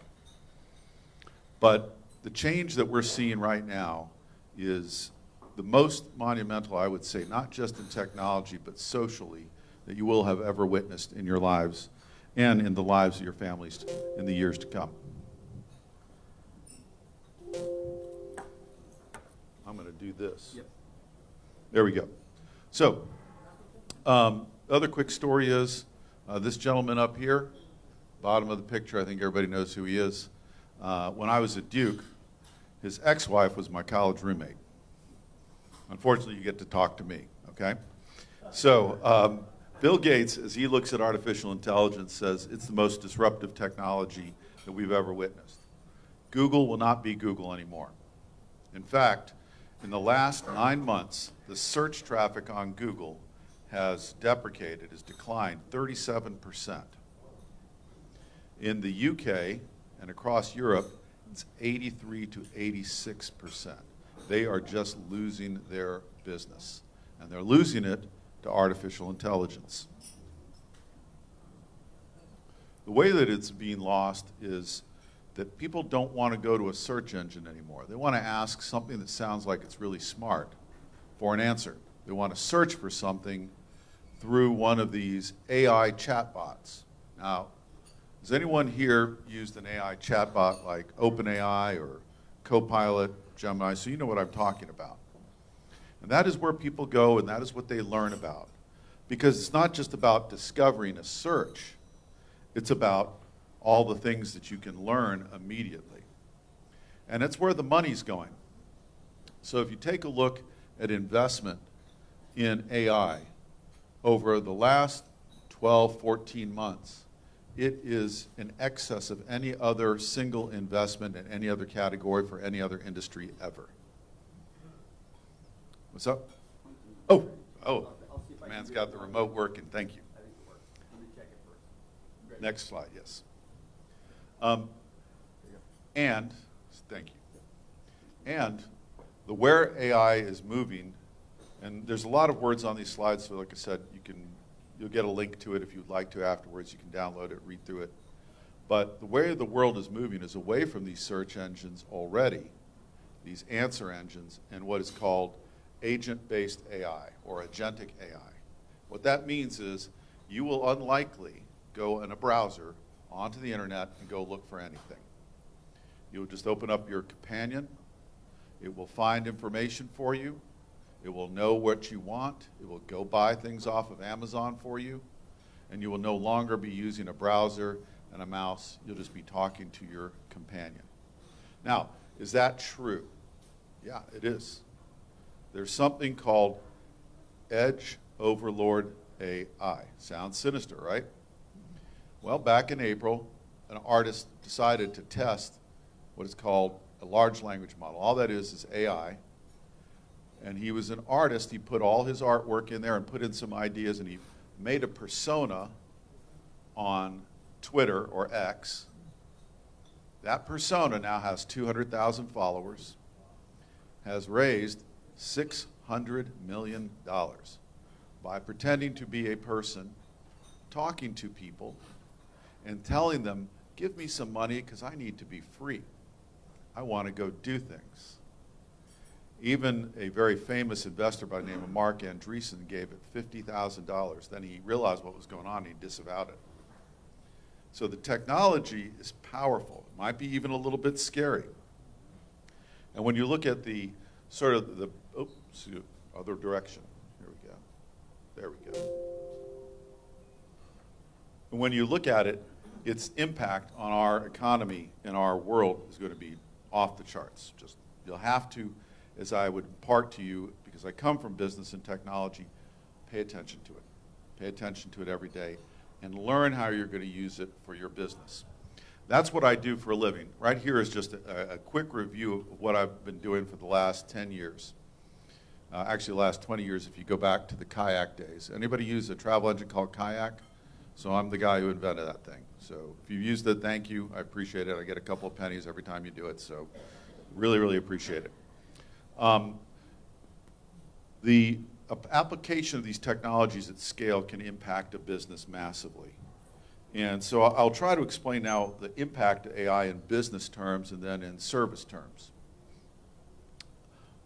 But the change that we're seeing right now is the most monumental, I would say, not just in technology, but socially, that you will have ever witnessed in your lives and in the lives of your families in the years to come. I'm going to do this. Yep. There we go. So, other quick story is this gentleman up here, bottom of the picture, I think everybody knows who he is. When I was at Duke, his ex-wife was my college roommate. Unfortunately, you get to talk to me, okay? So, Bill Gates, as he looks at artificial intelligence, says it's the most disruptive technology that we've ever witnessed. Google will not be Google anymore. In fact, in the last 9 months, the search traffic on Google has declined 37%. In the UK and across Europe, it's 83 to 86%. They are just losing their business, and they're losing it to artificial intelligence. The way that it's being lost is that people don't want to go to a search engine anymore. They want to ask something that sounds like it's really smart for an answer. They want to search for something through one of these AI chatbots. Now, has anyone here used an AI chatbot like OpenAI or Copilot, Gemini? So you know what I'm talking about. And that is where people go, and that is what they learn about. Because it's not just about discovering a search. It's about all the things that you can learn immediately. And it's where the money's going. So if you take a look at investment in AI over the last 12, 14 months, it is in excess of any other single investment in any other category for any other industry ever. What's up? Oh, the man's got the remote working. Thank you. Next slide, yes. And thank you. And the where AI is moving, and there's a lot of words on these slides, so like I said, you'll get a link to it if you'd like to afterwards. You can download it, read through it. But the way the world is moving is away from these search engines already, these answer engines, and what is called agent-based AI or agentic AI. What that means is you will unlikely go in a browser onto the internet and go look for anything. You'll just open up your companion. It will find information for you. It will know what you want. It will go buy things off of Amazon for you. And you will no longer be using a browser and a mouse. You'll just be talking to your companion. Now, is that true? Yeah, it is. There's something called Edge Overlord AI. Sounds sinister, right? Well, back in April, an artist decided to test what is called a large language model. All that is AI. And he was an artist. He put all his artwork in there and put in some ideas, and he made a persona on Twitter or X. That persona now has 200,000 followers, has raised $600 million by pretending to be a person, talking to people, and telling them, give me some money because I need to be free. I want to go do things. Even a very famous investor by the name of Mark Andreessen gave it $50,000. Then he realized what was going on and he disavowed it. So the technology is powerful. It might be even a little bit scary. And when you look at the sort of the other direction, here we go. There we go. And when you look at it, its impact on our economy and our world is going to be off the charts. Just you'll have to, as I would impart to you, because I come from business and technology, pay attention to it. Pay attention to it every day and learn how you're going to use it for your business. That's what I do for a living. Right here is just a quick review of what I've been doing for the last 10 years. Actually, the last 20 years if you go back to the kayak days. Anybody use a travel engine called Kayak? So I'm the guy who invented that thing. So if you've used it, thank you. I appreciate it. I get a couple of pennies every time you do it. So really, really appreciate it. The application of these technologies at scale can impact a business massively. And so I'll try to explain now the impact of AI in business terms and then in service terms.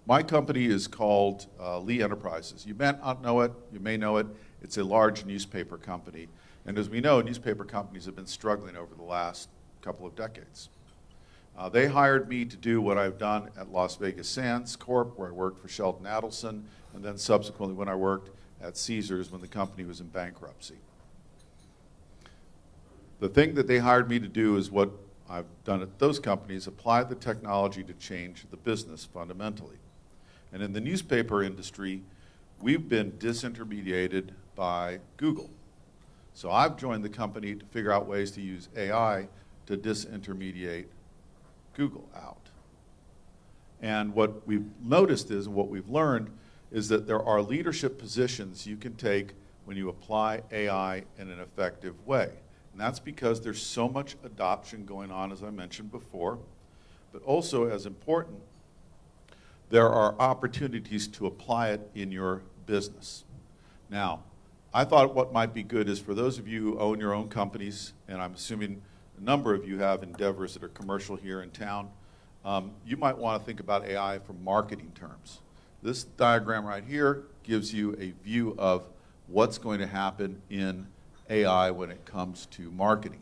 My company is called Lee Enterprises. You may not know it, you may know it. It's a large newspaper company. And as we know, newspaper companies have been struggling over the last couple of decades. They hired me to do what I've done at Las Vegas Sands Corp, where I worked for Sheldon Adelson, and then subsequently when I worked at Caesars when the company was in bankruptcy. The thing that they hired me to do is what I've done at those companies, apply the technology to change the business fundamentally. And in the newspaper industry, we've been disintermediated by Google. So I've joined the company to figure out ways to use AI to disintermediate Google out. And what we've noticed is, and what we've learned, is that there are leadership positions you can take when you apply AI in an effective way. And that's because there's so much adoption going on, as I mentioned before, but also as important, there are opportunities to apply it in your business. Now, I thought what might be good is for those of you who own your own companies, and I'm assuming a number of you have endeavors that are commercial here in town, you might want to think about AI from marketing terms. This diagram right here gives you a view of what's going to happen in AI when it comes to marketing.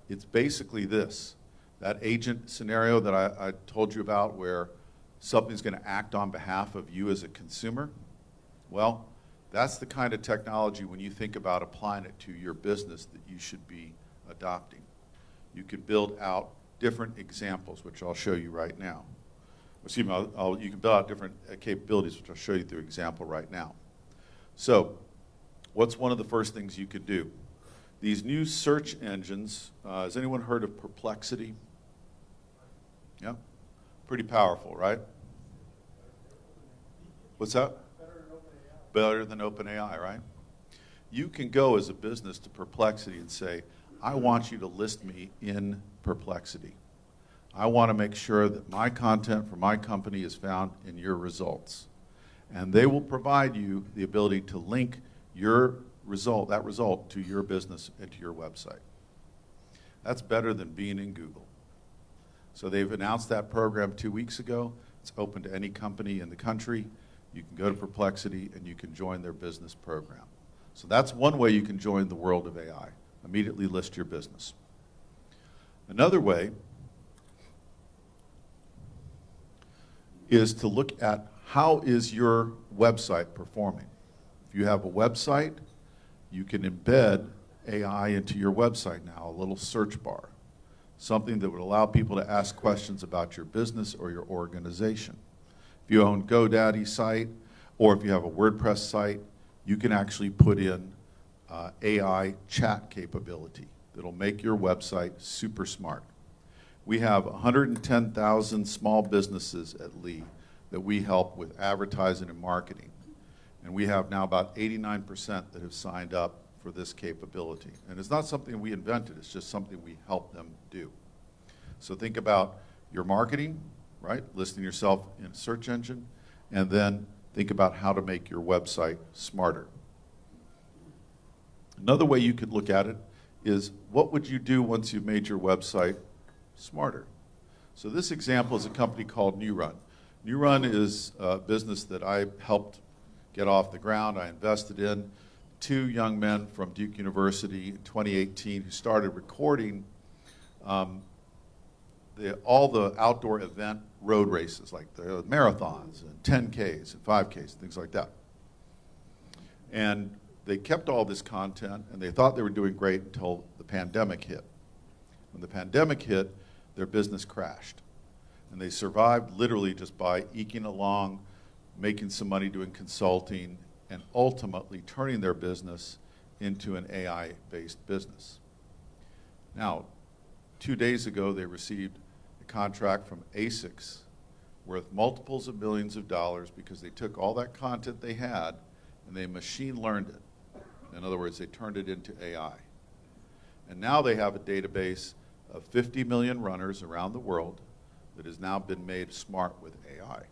It's basically this, that agent scenario that I told you about where something's going to act on behalf of you as a consumer. Well, that's the kind of technology when you think about applying it to your business that you should be adopting. You could build out different examples, which I'll show you right now. Excuse me, you can build out different capabilities, which I'll show you through example right now. So, what's one of the first things you could do? These new search engines, has anyone heard of Perplexity? Yeah? Pretty powerful, right? What's that? Better than OpenAI, right? You can go as a business to Perplexity and say, I want you to list me in Perplexity. I want to make sure that my content for my company is found in your results. And they will provide you the ability to link your result, that result, to your business and to your website. That's better than being in Google. So they've announced that program 2 weeks ago. It's open to any company in the country. You can go to Perplexity and you can join their business program. So that's one way you can join the world of AI. Immediately list your business. Another way is to look at how is your website performing. If you have a website, you can embed AI into your website now, a little search bar, something that would allow people to ask questions about your business or your organization. If you own GoDaddy site, or if you have a WordPress site, you can actually put in AI chat capability that'll make your website super smart. We have 110,000 small businesses at Lee that we help with advertising and marketing. And we have now about 89% that have signed up for this capability. And it's not something we invented, it's just something we help them do. So think about your marketing, right? Listing yourself in a search engine, and then think about how to make your website smarter. Another way you could look at it is, what would you do once you've made your website smarter? So this example is a company called NewRun. NewRun is a business that I helped get off the ground. I invested in 2 young men from Duke University in 2018 who started recording all the outdoor event road races, like the marathons and 10Ks and 5Ks, things like that. And they kept all this content, and they thought they were doing great until the pandemic hit. When the pandemic hit, their business crashed. And they survived literally just by eking along, making some money doing consulting, and ultimately turning their business into an AI-based business. Now, 2 days ago, they received a contract from ASICS worth multiples of millions of dollars because they took all that content they had and they machine learned it. In other words, they turned it into AI. And now they have a database of 50 million runners around the world that has now been made smart with AI.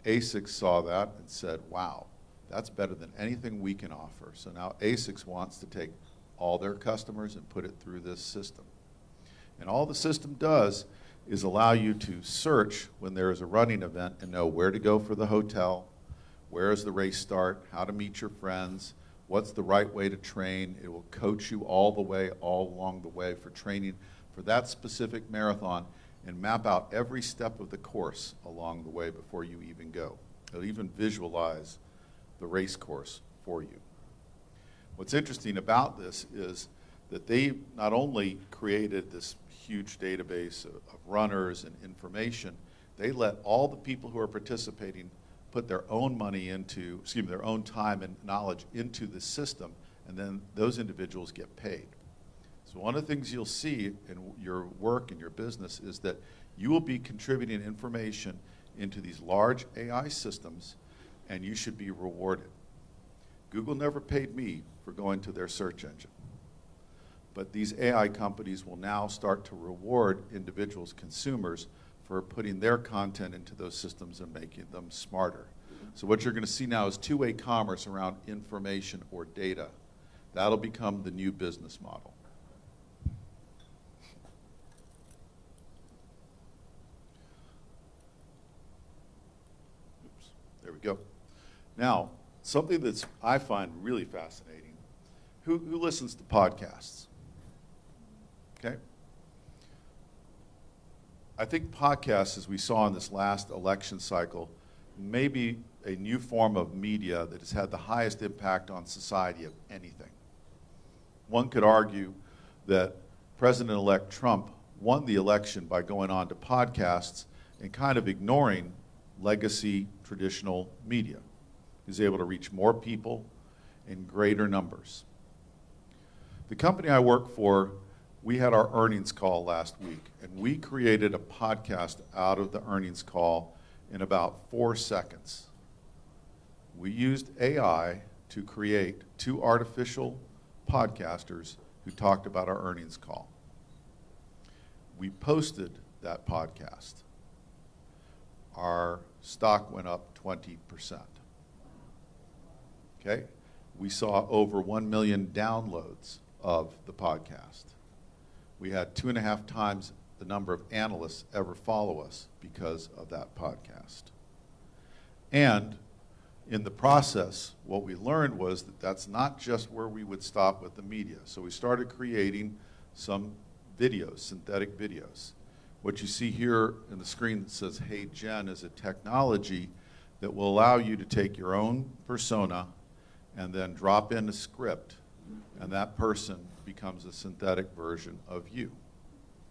ASICS saw that and said, wow, That's better than anything we can offer. So now ASICS wants to take all their customers and put it through this system. And all the system does is allow you to search when there is a running event and know where to go for the hotel, where is the race start, how to meet your friends, what's the right way to train. It will coach you all along the way for training for that specific marathon and map out every step of the course along the way before you even go. It'll even visualize the race course for you. What's interesting about this is that they not only created this huge database of runners and information, they let all the people who are participating put their own money into, their own time and knowledge into the system, and then those individuals get paid. So one of the things you'll see in your work and your business is that you will be contributing information into these large AI systems, and you should be rewarded. Google never paid me for going to their search engine. But these AI companies will now start to reward individuals, consumers, for putting their content into those systems and making them smarter. So what you're going to see now is two-way commerce around information or data. That'll become the new business model. Oops, there we go. Now, something that's I find really fascinating, who listens to podcasts? Okay. I think podcasts, as we saw in this last election cycle, may be a new form of media that has had the highest impact on society of anything. One could argue that President-elect Trump won the election by going on to podcasts and kind of ignoring legacy traditional media. He was able to reach more people in greater numbers. The company I work for, we had our earnings call last week, and we created a podcast out of the earnings call in about 4 seconds. We used AI to create 2 artificial podcasters who talked about our earnings call. We posted that podcast. Our stock went up 20%. Okay? We saw over 1 million downloads of the podcast. We had 2.5 times the number of analysts ever follow us because of that podcast. And in the process, what we learned was that that's not just where we would stop with the media. So we started creating some videos, synthetic videos. What you see here in the screen that says, "Hey Jen," is a technology that will allow you to take your own persona and then drop in a script, and that person becomes a synthetic version of you.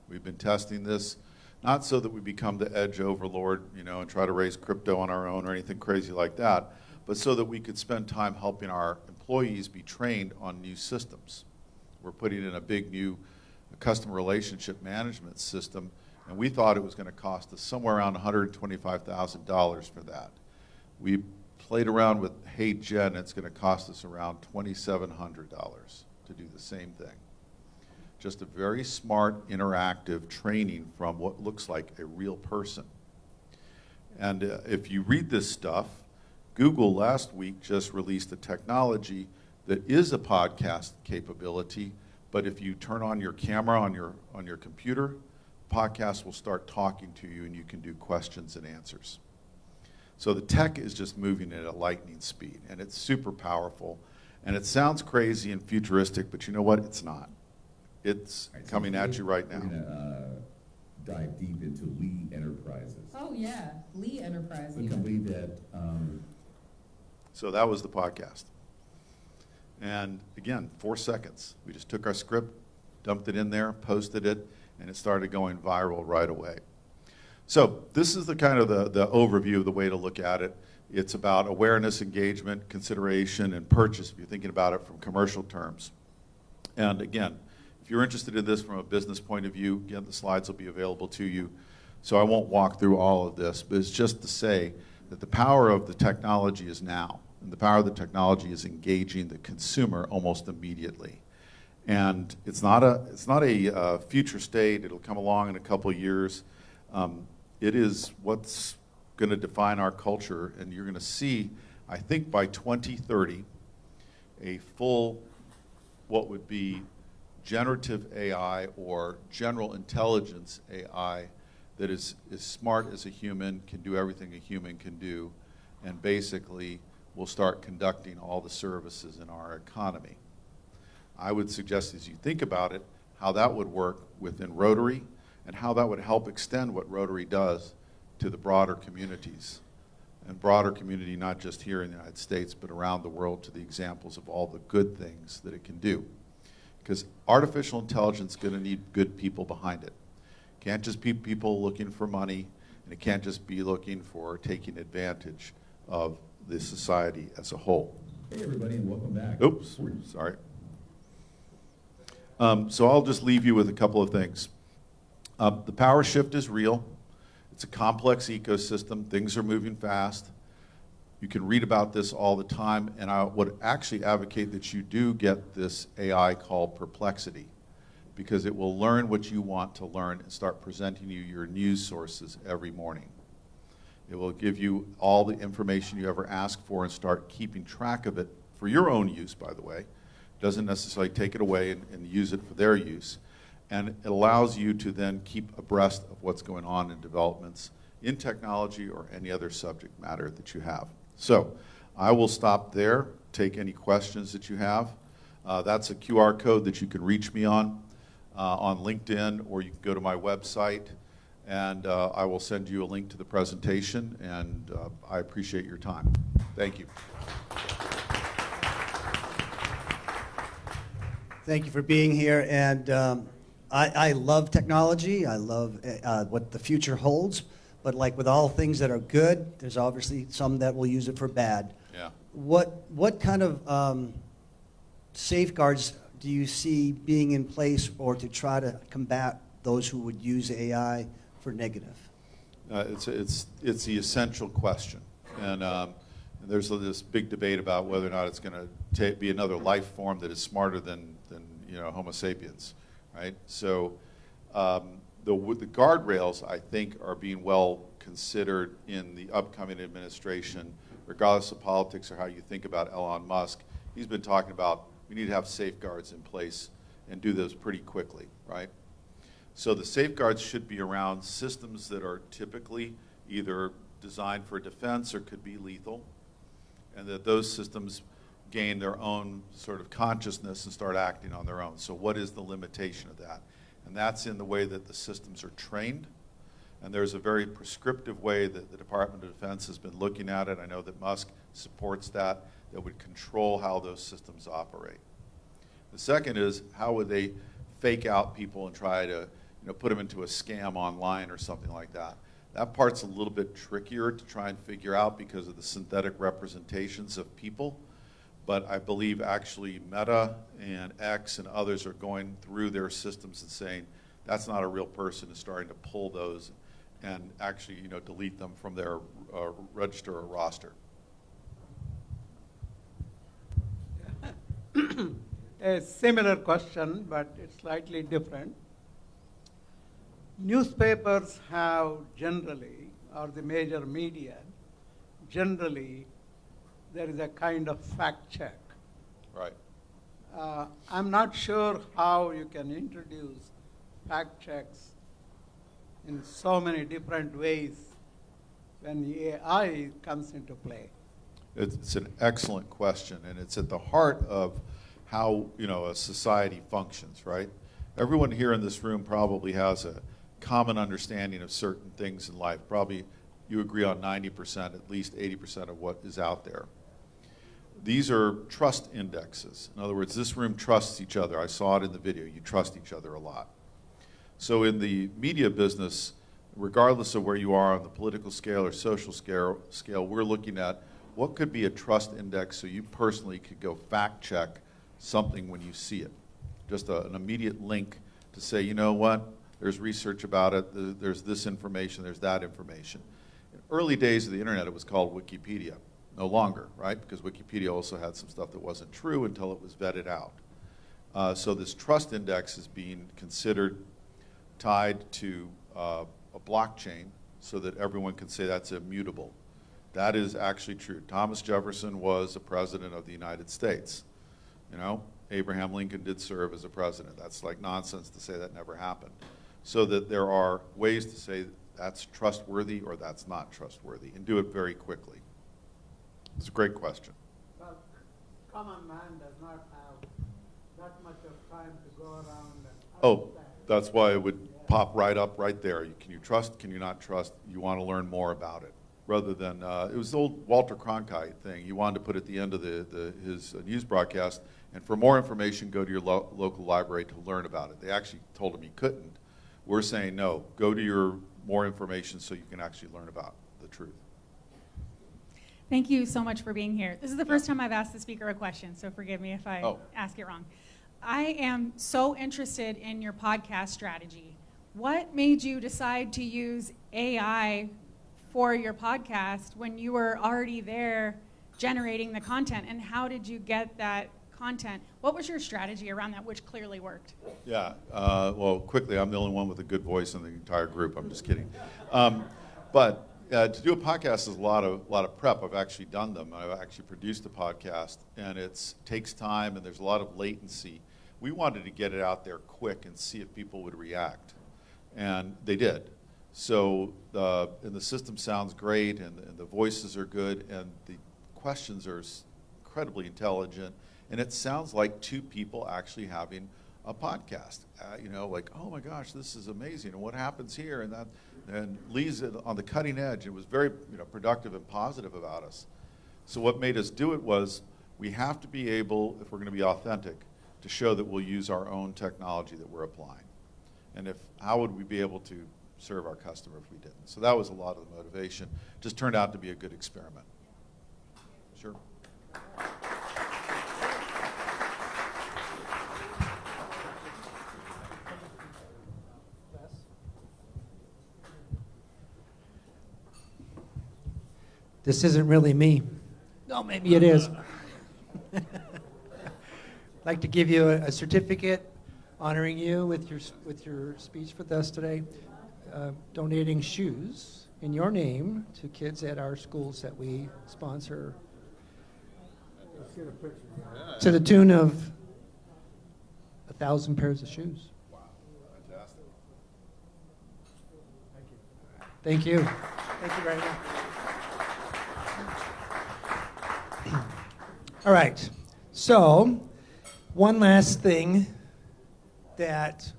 We've been testing this not so that we become the edge overlord, and try to raise crypto on our own or anything crazy like that, but so that we could spend time helping our employees be trained on new systems. We're putting in a big new customer relationship management system, and we thought it was going to cost us somewhere around $125,000 for that. We played around with Hey Jen, it's going to cost us around $2,700 to do the same thing. Just a very smart, interactive training from what looks like a real person. And if you read this stuff, Google last week just released a technology that is a podcast capability, but if you turn on your camera on your computer, podcast will start talking to you and you can do questions and answers. So the tech is just moving at a lightning speed, and it's super powerful. And it sounds crazy and futuristic, but you know what? It's not. It's coming at you right now. We're going to dive deep into Lee Enterprises. Oh, yeah. Lee Enterprises. A company that... So that was the podcast. And again, 4 seconds. We just took our script, dumped it in there, posted it, and it started going viral right away. So this is the kind of the overview of the way to look at it. It's about awareness, engagement, consideration, and purchase, if you're thinking about it from commercial terms. And again, if you're interested in this from a business point of view, again, the slides will be available to you. So I won't walk through all of this, but it's just to say that the power of the technology is now. And the power of the technology is engaging the consumer almost immediately. And it's not a future state. It'll come along in a couple of years. It is what's going to define our culture, and you're going to see, I think by 2030, a full, what would be generative AI or general intelligence AI that is as smart as a human, can do everything a human can do, and basically will start conducting all the services in our economy. I would suggest, as you think about it, how that would work within Rotary and how that would help extend what Rotary does to the broader communities. And broader community, not just here in the United States, but around the world, to the examples of all the good things that it can do. Because artificial intelligence is going to need good people behind it. It can't just be people looking for money, and it can't just be looking for taking advantage of the society as a whole. Hey everybody, and welcome back. Oops, sorry. So I'll just leave you with a couple of things. The power shift is real. It's a complex ecosystem. Things are moving fast. You can read about this all the time, and I would actually advocate that you do get this AI called Perplexity, because it will learn what you want to learn and start presenting you your news sources every morning. It will give you all the information you ever ask for and start keeping track of it for your own use, by the way. It doesn't necessarily take it away and use it for their use. And it allows you to then keep abreast of what's going on in developments in technology or any other subject matter that you have. So I will stop there, take any questions that you have. That's a QR code that you can reach me on LinkedIn, or you can go to my website, and I will send you a link to the presentation, and I appreciate your time. Thank you. Thank you for being here, and I love technology. I love what the future holds, but like with all things that are good, there's obviously some that will use it for bad. Yeah. What kind of safeguards do you see being in place or to try to combat those who would use AI for negative? It's the essential question, and there's this big debate about whether or not it's going to be another life form that is smarter than Homo sapiens, right? So the guardrails, I think, are being well considered in the upcoming administration, regardless of politics or how you think about Elon Musk. He's been talking about we need to have safeguards in place and do those pretty quickly, right? So the safeguards should be around systems that are typically either designed for defense or could be lethal, and that those systems gain their own sort of consciousness and start acting on their own. So what is the limitation of that? And that's in the way that the systems are trained. And there's a very prescriptive way that the Department of Defense has been looking at it. I know that Musk supports that would control how those systems operate. The second is, how would they fake out people and try to put them into a scam online or something like that? That part's a little bit trickier to try and figure out because of the synthetic representations of people. But I believe actually Meta and X and others are going through their systems and saying that's not a real person, and starting to pull those and actually delete them from their register or roster. A similar question, but it's slightly different. Newspapers have generally, or the major media, generally, there is a kind of fact check. Right. I'm not sure how you can introduce fact checks in so many different ways when the AI comes into play. It's an excellent question, and it's at the heart of how a society functions, right? Everyone here in this room probably has a common understanding of certain things in life. Probably you agree on 90%, at least 80% of what is out there. These are trust indexes. In other words, this room trusts each other. I saw it in the video. You trust each other a lot. So in the media business, regardless of where you are on the political scale or social scale, we're looking at what could be a trust index so you personally could go fact check something when you see it. Just an immediate link to say, you know what, there's research about it, there's this information, there's that information. In early days of the internet, it was called Wikipedia. No longer, right? Because Wikipedia also had some stuff that wasn't true until it was vetted out. So this trust index is being considered tied to a blockchain so that everyone can say that's immutable. That is actually true. Thomas Jefferson was a president of the United States. You know, Abraham Lincoln did serve as a president. That's like nonsense to say that never happened. So that there are ways to say that's trustworthy or that's not trustworthy, and do it very quickly. It's a great question. Well, common man does not have that much of time to go around and Oh, that's why it would pop right up right there. Can you trust, can you not trust? You want to learn more about it. Rather than, it was the old Walter Cronkite thing. He wanted to put at the end of his news broadcast, and for more information, go to your local library to learn about it. They actually told him he couldn't. We're saying, no, go to your more information so you can actually learn about the truth. Thank you so much for being here. This is the first time I've asked the speaker a question, so forgive me if I ask it wrong. I am so interested in your podcast strategy. What made you decide to use AI for your podcast when you were already there generating the content, and how did you get that content? What was your strategy around that, which clearly worked? Yeah, well, quickly, I'm the only one with a good voice in the entire group. I'm just kidding. But to do a podcast is a lot of prep. I've actually done them. I've actually produced a podcast, and it takes time, and there's a lot of latency. We wanted to get it out there quick and see if people would react, and they did. So, and the system sounds great, and the voices are good, and the questions are incredibly intelligent, and it sounds like two people actually having a podcast. You know, like, oh my gosh, this is amazing, and what happens here, and that, and Lee's on the cutting edge. It was very, productive and positive about us. So what made us do it was we have to be able, if we're going to be authentic, to show that we'll use our own technology that we're applying. And how would we be able to serve our customer if we didn't? So that was a lot of the motivation. Just turned out to be a good experiment. Sure. This isn't really me. No, maybe it is. I'd like to give you a certificate honoring you with your speech with us today, donating shoes in your name to kids at our schools that we sponsor. Let's get a picture. To the tune of 1,000 pairs of shoes. Wow, fantastic. Thank you. Thank you very much. All right, so one last thing that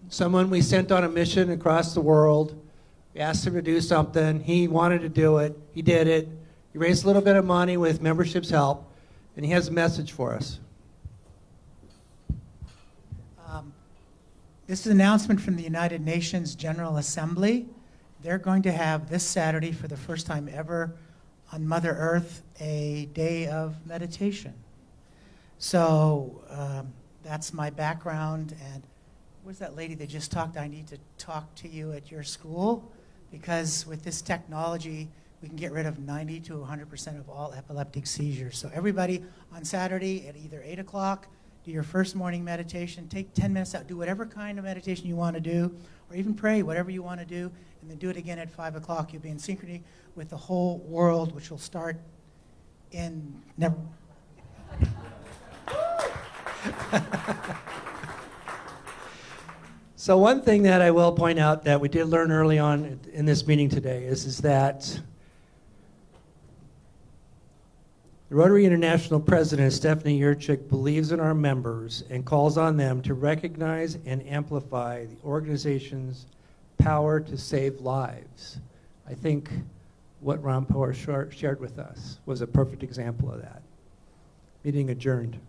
someone we sent on a mission across the world, we asked him to do something, he wanted to do it, he did it, he raised a little bit of money with membership's help, and he has a message for us. This is an announcement from the United Nations General Assembly. They're going to have this Saturday, for the first time ever, on Mother Earth, a day of meditation. So that's my background. And where's that lady that just talked? I need to talk to you at your school, because with this technology, we can get rid of 90 to 100% of all epileptic seizures. So everybody on Saturday at either 8 o'clock, do your first morning meditation, take 10 minutes out, do whatever kind of meditation you want to do, or even pray, whatever you want to do, and then do it again at 5 o'clock. You'll be in synchrony with the whole world, which will start in never. So one thing that I will point out that we did learn early on in this meeting today is that the Rotary International President, Stephanie Yurchik, believes in our members and calls on them to recognize and amplify the organization's power to save lives. I think what Ron Power shared with us was a perfect example of that. Meeting adjourned.